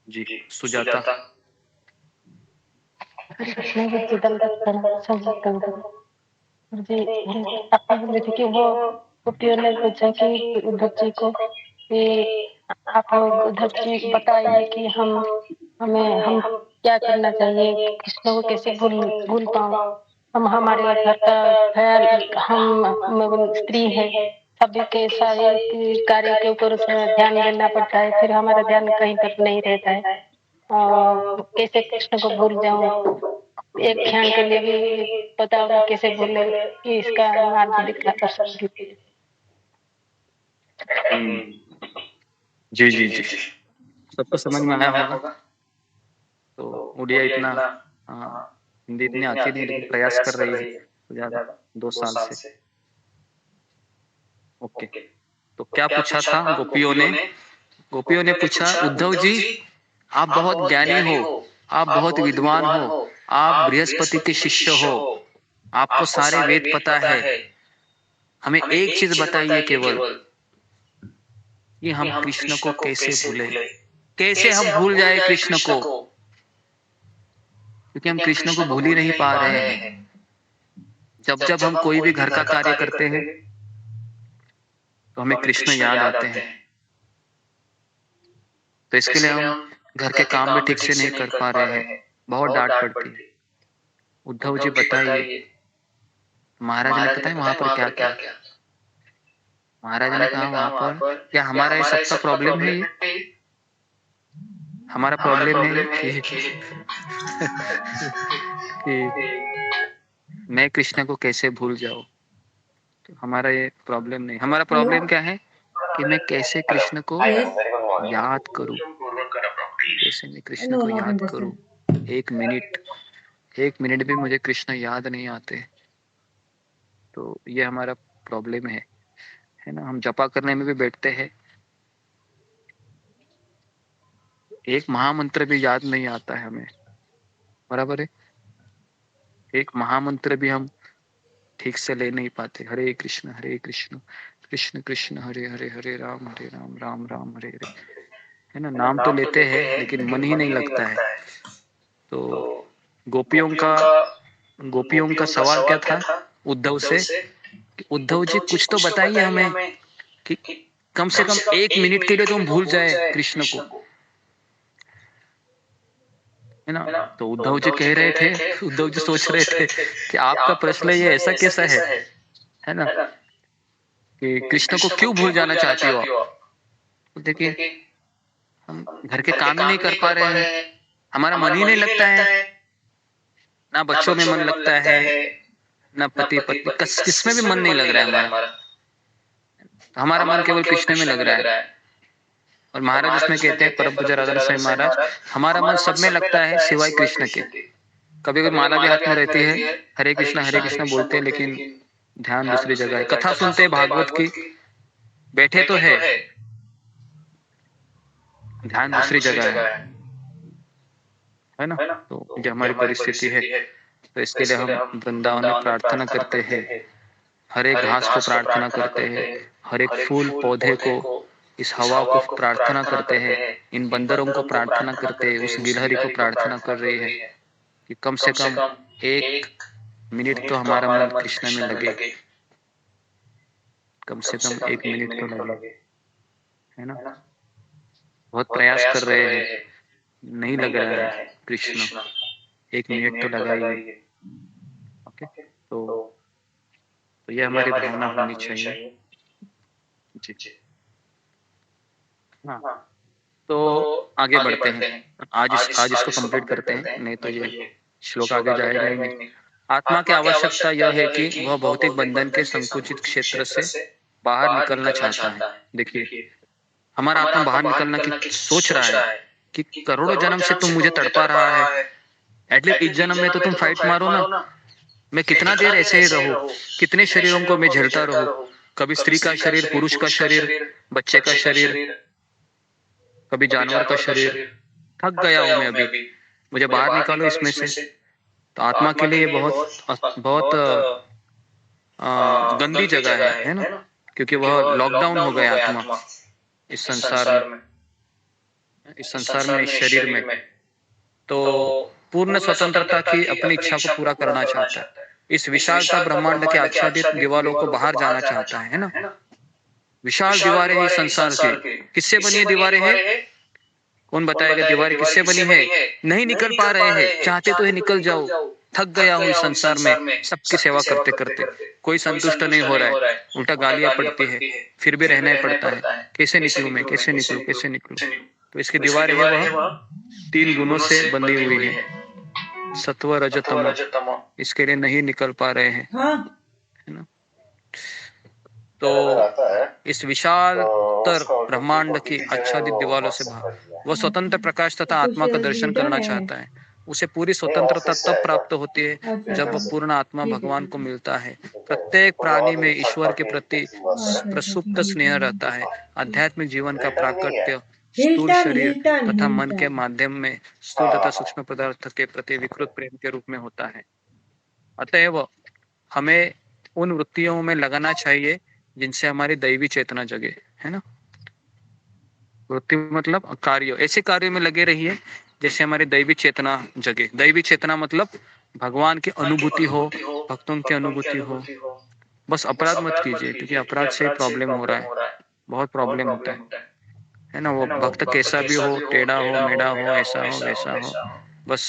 जी सुजाता। जी आपने बोले थे कि वो गोपियों ने पूछा कि उद्धव जी को कि आप उद्धव जी बताइए कि हम क्या करना चाहिए, कृष्ण को कैसे भूल पाऊं। हम हमारे घर का ख्याल, हम स्त्री है, सभी के सारे कार्य के ऊपर ध्यान देना पड़ता है, फिर हमारा ध्यान कहीं पर नहीं रहता है। कैसे कृष्ण को भूल जाऊं, एक क्षण के लिए भी बताओ मैं कैसे भूले, कि इसका मार्ग दिखा दर्शन कीजिए। जी जी जी, सबको समझ में आया होगा। तो उड़िया इतना, हिंदी इतनी आती नहीं, लेकिन प्रयास कर रही है ज्यादा 2 साल से। ओके, तो क्या पूछा था गोपियों ने? गोपियों ने पूछा, उद्धव जी आप बहुत ज्ञानी हो, आप बहुत विद्वान हो, आप बृहस्पति के शिष्य हो, आपको सारे वेद पता है, हमें एक चीज बताइए केवल, कि हम कृष्ण को कैसे भूले, कैसे हम भूल जाए कृष्ण को, क्योंकि हम कृष्ण को भूल ही नहीं पा रहे हैं। जब जब हम कोई भी घर का कार्य करते हैं तो हमें कृष्ण याद आते हैं। तो इसके लिए हम घर के काम भी ठीक से नहीं कर पा रहे हैं, बहुत डांट पड़ती है। उद्धव जी बताइए। महाराज ने पता है वहां पर क्या क्या? महाराज ने कहा वहां पर क्या हमारा ये सबका प्रॉब्लम है? ये हमारा प्रॉब्लम है कि मैं कृष्ण को कैसे भूल जाऊं। तो हमारा ये प्रॉब्लम नहीं, हमारा प्रॉब्लम क्या है कि मैं कैसे कृष्ण को याद करूं, कैसे मैं कृष्ण को याद करूं। 1 मिनट भी मुझे कृष्ण याद नहीं आते। तो ये हमारा प्रॉब्लम है ना। हम जपा करने में भी बैठते हैं, एक महामंत्र भी याद नहीं आता है हमें, बराबर है। एक महामंत्र भी हम ठीक से ले नहीं पाते। हरे कृष्ण कृष्ण कृष्ण हरे हरे, हरे राम राम राम हरे हरे, है ना। नाम तो लेते हैं लेकिन मन ही नहीं लगता है। तो गोपियों का सवाल क्या था उद्धव से? उद्धव जी कुछ तो बताइए हमें कि कम से कम 1 मिनट के लिए तो हम भूल जाए कृष्ण को, है ना। तो उद्धव जी कह रहे थे, उद्धव जी सोच रहे थे कि आपका प्रश्न ये ऐसा कैसा है ना, कि कृष्ण को क्यों भूल जाना चाहती हो आप? देखिए हम घर के काम ही नहीं कर पा रहे हैं, हमारा मन ही नहीं लगता है, ना बच्चों में मन लगता है, ना पति पत्नी, किसमें भी मन नहीं लग रहा है हमारा मन केवल कृष्ण में लग रहा है। और महाराज इसमें कहते हैं, परम पूज्य राधा स्वामी महाराज, हमारा मन सब में लगता है सिवाय कृष्ण के। कभी कभी माला भी हाथ में रहती है, हरे कृष्णा बोलते हैं, लेकिन ध्यान दूसरी जगह है। कथा सुनते हैं भागवत की, बैठे तो है, ध्यान दूसरी जगह है ना। तो ये हमारी परिस्थिति है। तो इसके लिए हम वृंदावन में प्रार्थना करते हैं, हर एक घास को प्रार्थना करते हैं, हर एक फूल पौधे को, इस हवा को प्रार्थना करते हैं, इन बंदरों को प्रार्थना करते हैं, उस गिलहरी को प्रार्थना कर रही है कि कम से कम 1 मिनट तो हमारा मन कृष्ण में लगे, कम से कम 1 मिनट तो लगे, है ना। बहुत प्रयास कर रहे हैं, नहीं लग रहा है कृष्ण, 1 मिनट तो लगाइए। ओके, तो ये हमारी भावना होनी चाहिए जी। हाँ, तो आगे बढ़ते हैं। आज इसको कंप्लीट करते हैं, नहीं तो ये श्लोक आगे जाएगा ही नहीं। आत्मा की आवश्यकता यह है कि वह भौतिक बंधन के संकुचित क्षेत्र से बाहर निकलना चाहता है। देखिए, हमारा आत्मा बाहर निकलना की सोच रहा है कि करोड़ों जन्म से तुम मुझे तड़पा रहा है, एटलीस्ट इस जन्म में तो तुम फाइट मारो ना, मैं कितना देर ऐसे ही रहूं, कितने शरीरों को मैं झेलता रहूं, कभी स्त्री का शरीर, पुरुष का शरीर, बच्चे का शरीर, कभी जानवर का शरीर, थक गया हूं मैं, अभी मुझे बाहर निकालो इसमें से। तो आत्मा के लिए बहुत गंदी जगह है ना, क्योंकि वह लॉकडाउन हो गया आत्मा इस संसार में, इस शरीर में। तो पूर्ण स्वतंत्रता की अपनी इच्छा को पूरा करना चाहता है, इस विशालता ब्रह्मांड के आच्छादित दीवारों को बाहर जाना चाहता है ना। विशाल दीवारें हैं संसार की, किससे बनी है दीवारें हैं, कौन बताएगा दीवारें किससे बनी है? नहीं निकल पा रहे हैं, चाहते तो है निकल जाओ, थक गया हूँ इस संसार में, सबकी सेवा करते करते कोई संतुष्ट नहीं हो रहा है, उल्टा गालियां पड़ती है, फिर भी रहना ही पड़ता है, कैसे निकलूं मैं, कैसे निकलूं। तो इसकी दीवार है वह 3 गुणों से बंधी हुई है, सत्व रज तम, इसके लिए नहीं निकल पा रहे हैं, है ना। तो इस विशाल ब्रह्मांड की आच्छादित दीवारों से बाहर वह स्वतंत्र प्रकाश तथा आत्मा का दर्शन करना चाहता है। उसे पूरी स्वतंत्रता तब प्राप्त होती है जब वह पूर्ण आत्मा भगवान को मिलता है। प्रत्येक प्राणी में ईश्वर के प्रति प्रसुप्त स्नेह रहता है। आध्यात्मिक जीवन का प्राकट्य स्थूल शरीर तथा मन के माध्यम में स्थूल तथा सूक्ष्म पदार्थ के प्रति विकृत प्रेम के रूप में होता है। अतएव हमें उन वृत्तियों में लगाना चाहिए जिनसे हमारी दैवी चेतना जगे, है ना। वृत्ति मतलब कार्य, ऐसे कार्यों में लगे रहिए जैसे हमारी दैवी चेतना जगे। दैवी चेतना मतलब भगवान की अनुभूति हो, भक्तों की अनुभूति हो। बस अपराध मत कीजिए, क्योंकि अपराध से प्रॉब्लम हो रहा है, बहुत प्रॉब्लम होता है ना। वो भक्त कैसा भी हो, टेढ़ा हो, मेढ़ा हो, ऐसा हो वैसा हो, बस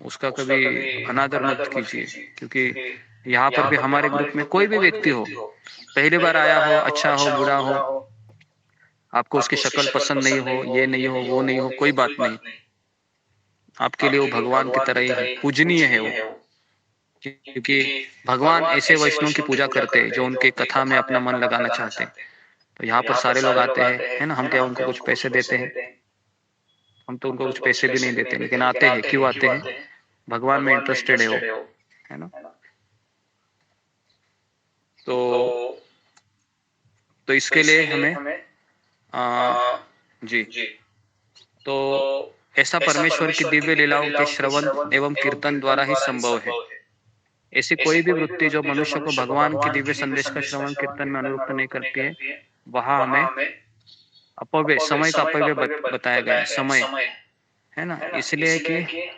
उसका कभी अनादर मत कीजिए। क्योंकि यहाँ पर भी हमारे ग्रुप में कोई भी व्यक्ति हो, पहली बार आया हो, अच्छा हो बुरा हो, आपको उसकी शक्ल पसंद नहीं हो, ये नहीं हो, वो नहीं हो, कोई बात नहीं, आपके लिए वो भगवान की तरह ही है, पूजनीय है वो। क्योंकि भगवान ऐसे वैष्णव की पूजा करते हैं जो उनके कथा में अपना मन लगाना चाहते हैं। तो यहाँ पर सारे लोग आते हैं, है ना। हम क्या उनको कुछ पैसे देते हैं? हम तो उनको कुछ पैसे भी नहीं देते, लेकिन आते हैं। क्यों आते हैं? भगवान में इंटरेस्टेड है वो, है ना। तो इसके लिए हमें जी, तो ऐसा परमेश्वर की दिव्य लीलाओं के श्रवण एवं कीर्तन द्वारा ही संभव है। ऐसी कोई भी वृत्ति जो मनुष्य को भगवान के दिव्य संदेश का श्रवण कीर्तन में अनुरुक्त नहीं करती है, वहां हमें अपव्यय, समय का अपव्यय बताया गया है। समय, है ना, इसलिए कि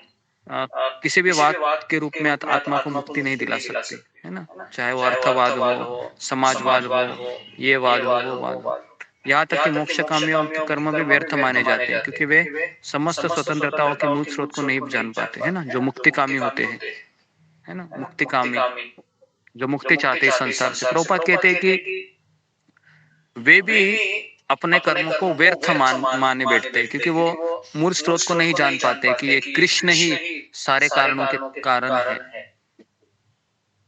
किसी भी बात के रूप में आत्मा को मुक्ति नहीं दिला सकती, है ना। चाहे वो अर्थवाद हो, समाजवाद हो, ये वाद हो, वो वाद हो। यहाँ तक कि मोक्ष कामियों के कर्म भी व्यर्थ माने जाते हैं, क्योंकि वे समस्त स्वतंत्रताओं के मूल स्रोत को नहीं जान पाते, है ना। जो मुक्ति कामी होते हैं, है ना, मुक्ति कामी जो मुक्ति चाहते हैं संसार से। प्रभुपाद कहते हैं कि वे भी अपने कर्मों को व्यर्थ माने बैठते हैं, क्योंकि वो मूल स्रोत को नहीं जान पाते कि ये कृष्ण ही सारे कारणों के कारण है।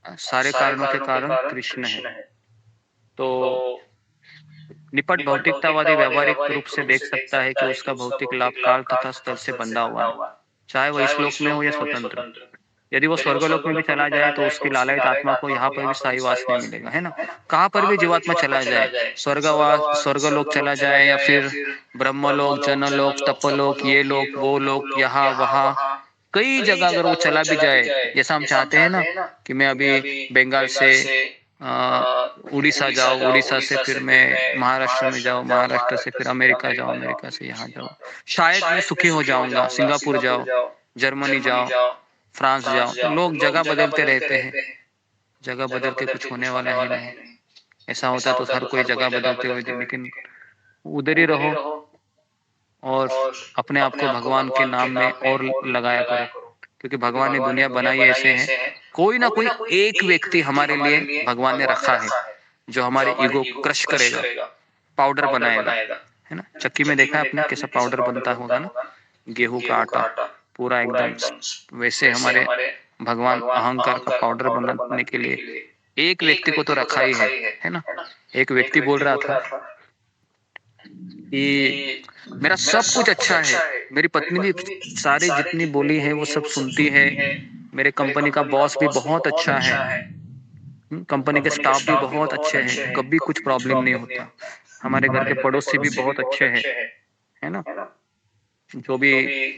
सारे कारणों के कारण कृष्ण है। तो निपट भौतिकतावादी व्यावहारिक रूप से देख सकता है कि उसका भौतिक लाभ काल तथा स्थल से बंधा हुआ है, चाहे वह इस लोक में हो या स्वतंत्र। यदि वो स्वर्गलोक में भी चला जाए तो उसकी लालयित आत्मा को यहाँ पर भी स्थायी वास नहीं मिलेगा, है ना। कहाँ पर भी जीवात्मा चला जाए, स्वर्गलोक चला जाए या फिर ब्रह्मलोक, जनलोक, तपलोक, ये लोक, वो लोक, यहाँ वहाँ, कई जगह अगर वो चला भी जाए, जैसा हम चाहते हैं ना कि मैं अभी बंगाल से उड़ीसा जाऊँ, उड़ीसा से फिर मैं महाराष्ट्र में जाऊँ, महाराष्ट्र से फिर अमेरिका जाऊँ, अमेरिका से यहाँ जाऊँ, शायद मैं सुखी हो जाऊंगा, सिंगापुर जाऊँ, जर्मनी जाऊँ, फ्रांस जाऊँ। तो लोग जगह बदलते रहते हैं, जगह बदल के कुछ होने वाला ही नहीं। ऐसा होता तो हर कोई जगह बदलते हुए, लेकिन उधर ही रहो और अपने आप को भगवान के नाम में और लगाया करो, क्योंकि भगवान ने दुनिया बनाई ऐसे है, कोई ना कोई एक व्यक्ति हमारे लिए भगवान ने रखा है जो हमारे ईगो को क्रश करेगा, पाउडर बनाएगा, है ना। चक्की में देखा है आपने कैसा पाउडर बनता होगा ना, गेहूं का आटा पूरा एकदम, वैसे हमारे भगवान अहंकार का पाउडर बनाने के लिए एक व्यक्ति को तो रखा ही है ना। एक व्यक्ति बोल रहा था कि मेरा सब कुछ अच्छा है, मेरी पत्नी भी सारी जितनी बोली है वो सब सुनती है, मेरे कंपनी का बॉस भी बहुत अच्छा है, कंपनी के स्टाफ भी बहुत अच्छे हैं, कभी कुछ प्रॉब्लम नहीं होता, हमारे घर के पड़ोसी भी बहुत अच्छे हैं, है ना, जो भी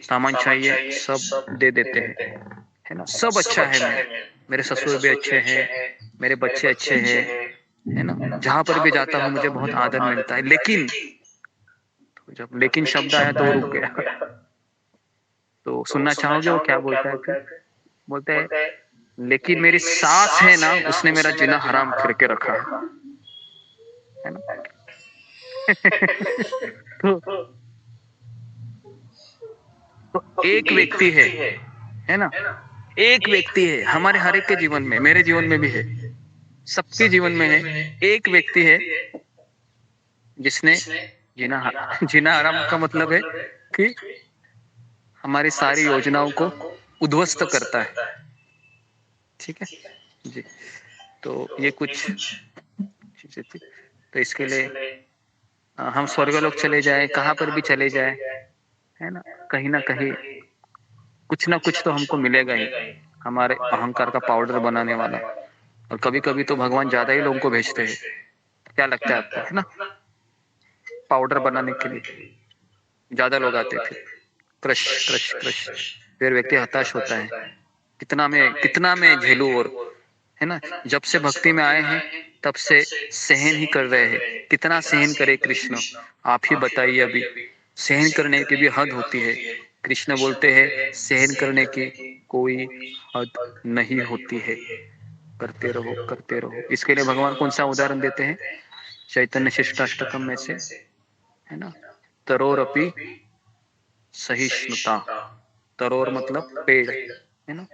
सामान चाहिए सब दे देते हैं, है ना, सब अच्छा है, मेरे ससुर भी अच्छे हैं, मेरे बच्चे अच्छे हैं, है ना, जहां पर भी जाता हूँ मुझे बहुत आदर मिलता है। लेकिन जब लेकिन शब्द आया तो रुक गया। तो सुनना चाहोगे वो क्या बोलता है? बोलते है लेकिन मेरी सास है ना, उसने मेरा जीना हराम करके रखा है ना। तो एक व्यक्ति है ना, एक व्यक्ति है हमारे हर एक के जीवन में, मेरे जीवन में भी है, सबके जीवन में है, एक व्यक्ति है जिसने जीना हराम का मतलब है कि हमारी सारी योजनाओं को उद्ध्वस्त करता है। ठीक है जी, तो ये कुछ चीजें थी। तो इसके लिए हम स्वर्गलोक चले जाए, कहाँ पर भी चले जाए, है ना कहीं कुछ ना कुछ तो हमको मिलेगा ही, हमारे अहंकार का पाउडर बनाने वाला। और कभी कभी तो भगवान ज्यादा ही लोगों को भेजते हैं, क्या लगता है आपको, है ना, पाउडर बनाने के लिए ज्यादा लोग आते थे, क्रश क्रश क्रश, फिर व्यक्ति हताश होता है, कितना मैं झेलूं, और है ना, जब से भक्ति में आए हैं तब से सहन ही कर रहे हैं, कितना सहन करे कृष्ण, आप ही बताइए। अभी सहन करने की भी हद होती है, कृष्ण बोलते हैं सहन करने की कोई हद नहीं होती है, करते रहो करते रहो। इसके लिए भगवान कौन सा उदाहरण देते हैं, चैतन्य शिष्टाष्टकम में से, है ना, तरोरपि सहिष्णुता, तरोर मतलब पेड़, है ना,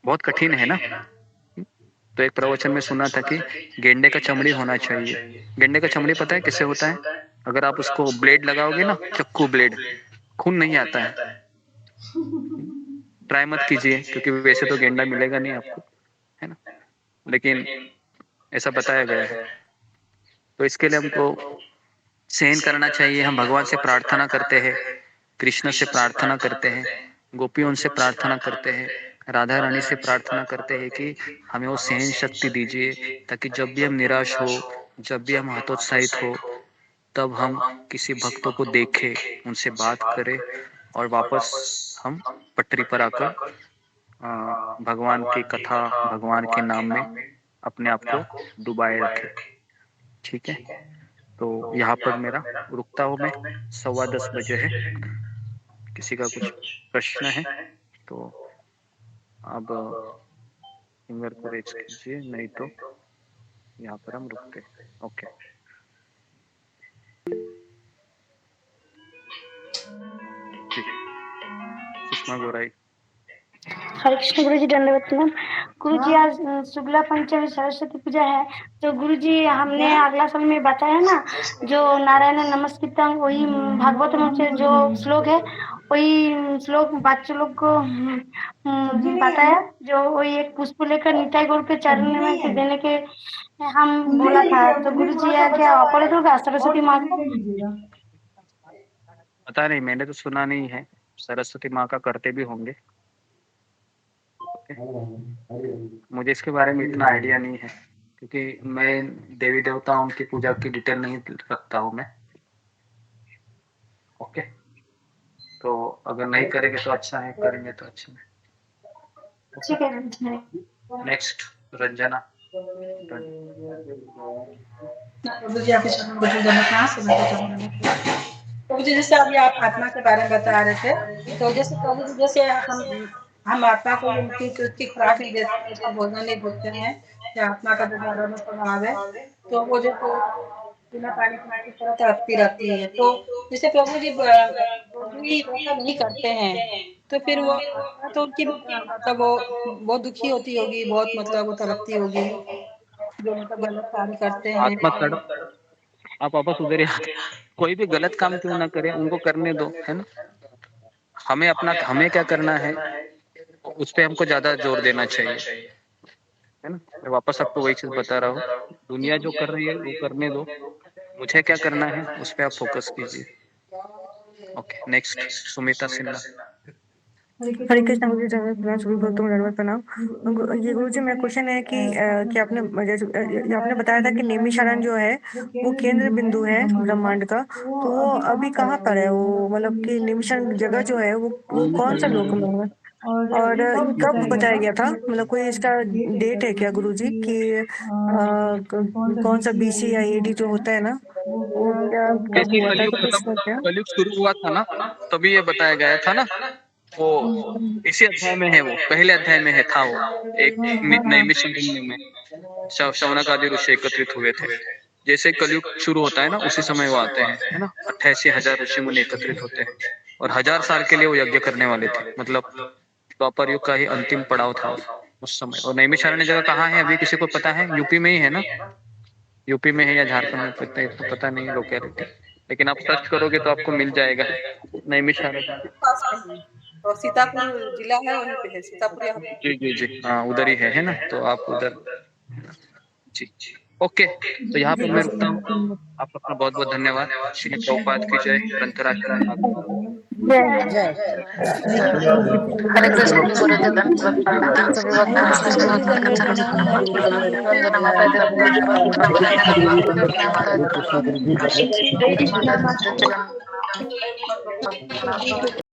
बहुत कठिन है ना। तो एक प्रवचन में सुना था कि गेंडे का चमड़ी होना चाहिए। गेंडे का चमड़ी पता है किससे होता है? अगर आप उसको ब्लेड लगाओगे ना, चक्कू ब्लेड, खून नहीं आता है। ट्राई मत कीजिए, क्योंकि वैसे तो गेंडा मिलेगा नहीं आपको, है ना, लेकिन ऐसा बताया गया है। तो इसके लिए हमको सहन करना चाहिए। हम भगवान से प्रार्थना करते हैं, कृष्ण से प्रार्थना करते हैं, गोपियों से प्रार्थना करते हैं, राधा रानी से प्रार्थना करते हैं कि हमें वो सहन शक्ति दीजिए, ताकि जब भी हम निराश हो, जब भी हम हतोत्साहित हो, तब हम किसी भक्तों को देखें, उनसे बात करें और वापस हम पटरी पर आकर भगवान की कथा, भगवान के नाम में अपने आप को डुबाए रखें। ठीक है, तो यहाँ पर मेरा रुकता हूँ मैं, 10:15 बजे है। किसी का कुछ प्रश्न है तो अब फिंगर को रेज कीजिए, नहीं तो यहाँ पर हम रुकते हैं। ओके, सुषमा गोराई। हरे कृष्ण गुरु जी, दंडवत प्रणाम। गुरु जी, आज शुक्ला पंचमी सरस्वती पूजा है, तो गुरु जी हमने अगला साल में बताया ना, जो नारायण नमस्कृतम, वही भागवत में से जो श्लोक है वही श्लोक बच्चों लोग को बताया, जो वही एक पुष्प लेकर निताई गौर के चरण में के देने के हम बोला था। तो गुरु जी क्या ऑपरेट होगा सरस्वती माँ का? पता नहीं, मैंने तो सुना नहीं है। सरस्वती माँ का करते भी होंगे। मुझे इसके बारे में इतना आइडिया नहीं है, क्योंकि मैं देवी देवताओं की पूजा की डिटेल नहीं रखता हूँ मैं। ओके, तो अगर नहीं करेंगे तो अच्छा है, करेंगे तो अच्छा है। ठीक है। नेक्स्ट रंजना। प्रभु जी आपके चरणों में कहाँ से प्रभु जी, जैसे अभी आप आत्मा के बारे में बता रहे थे, तो जैसे प्रभु जी जैसे हम आत्मा को उनकी खुराक नहीं देते, उसका भोजन नहीं देते हैं, या आत्मा का दोबारा में प्रभाव है, तो वो जो बिना पानी पीने की तरह तड़पती रहती है। तो जैसे प्रभु जी वैसा नहीं करते हैं, तो फिर वो तो उनकी मतलब वो बहुत दुखी होती होगी, बहुत मतलब वो तड़पती होगी, जो मतलब गलत कार्य करते हैं। आत्मा तड़प, आप वापस उधर ही कोई भी गलत काम क्यों ना करें, उनको करने दो, है ना। हमें क्या करना है, उस पे हमको ज्यादा जोर देना चाहिए, है ना। मैं वापस आपको वही चीज बता रहा हूँ, दुनिया जो कर रही है वो करने दो, मुझे क्या करना है उस पे आप फोकस कीजिए। Okay, next Sumita Sinha. हरे कृष्ण गुरु जी, प्रणाम सभी भक्तों को दंडवत प्रणाम। ये गुरु जी, मेरा क्वेश्चन है कि आपने बताया था कि नैमिषारण्य जो है वो केंद्र बिंदु है ब्रह्मांड का, तो वो अभी कहाँ पर है? वो मतलब कि नैमिषारण्य जगह जो है वो कौन सा लोक में है, और ये कब बताया गया था? मतलब कोई इसका डेट है क्या गुरु जी कि कौन सा BC या AD जो होता है ना, वो क्या कब हुआ था? तो कुछ क्या कलयुग शुरू हुआ था ना, तभी ये बताया गया था ना। वो इसी अध्याय में है, वो पहले अध्याय में है था वो एक नैमिषारण्य में शौनक आदि ऋषि एकत्रित हुए थे। जैसे कलयुग शुरू होता है ना, उसी समय वो आते हैं, है ना। 88,000 ऋषि मुनि एकत्रित होते हैं, और 1000 साल के लिए वो यज्ञ करने वाले थे। मतलब द्वापर युग का ही अंतिम पड़ाव था उस समय। और नैमिषारण्य जगह कहाँ है अभी किसी को पता है? यूपी में ही है ना, यूपी में है या झारखंड में, पता नहीं लोकेलिटी, लेकिन आप सर्च करोगे तो आपको मिल जाएगा नैमिषारण्य। और सीतापुर जिला है, वहीं पे है सीतापुर, यहाँ पे। जी जी जी, हाँ उधर ही है ना। तो आप उधर जी। ओके, तो यहाँ पर मैं रुकता हूँ। आपका बहुत बहुत धन्यवाद। श्री प्रभुपाद की जय, ग्रंथराज हरे कृष्ण गुरुजी, दंडवत प्रणाम सभी भक्तों को।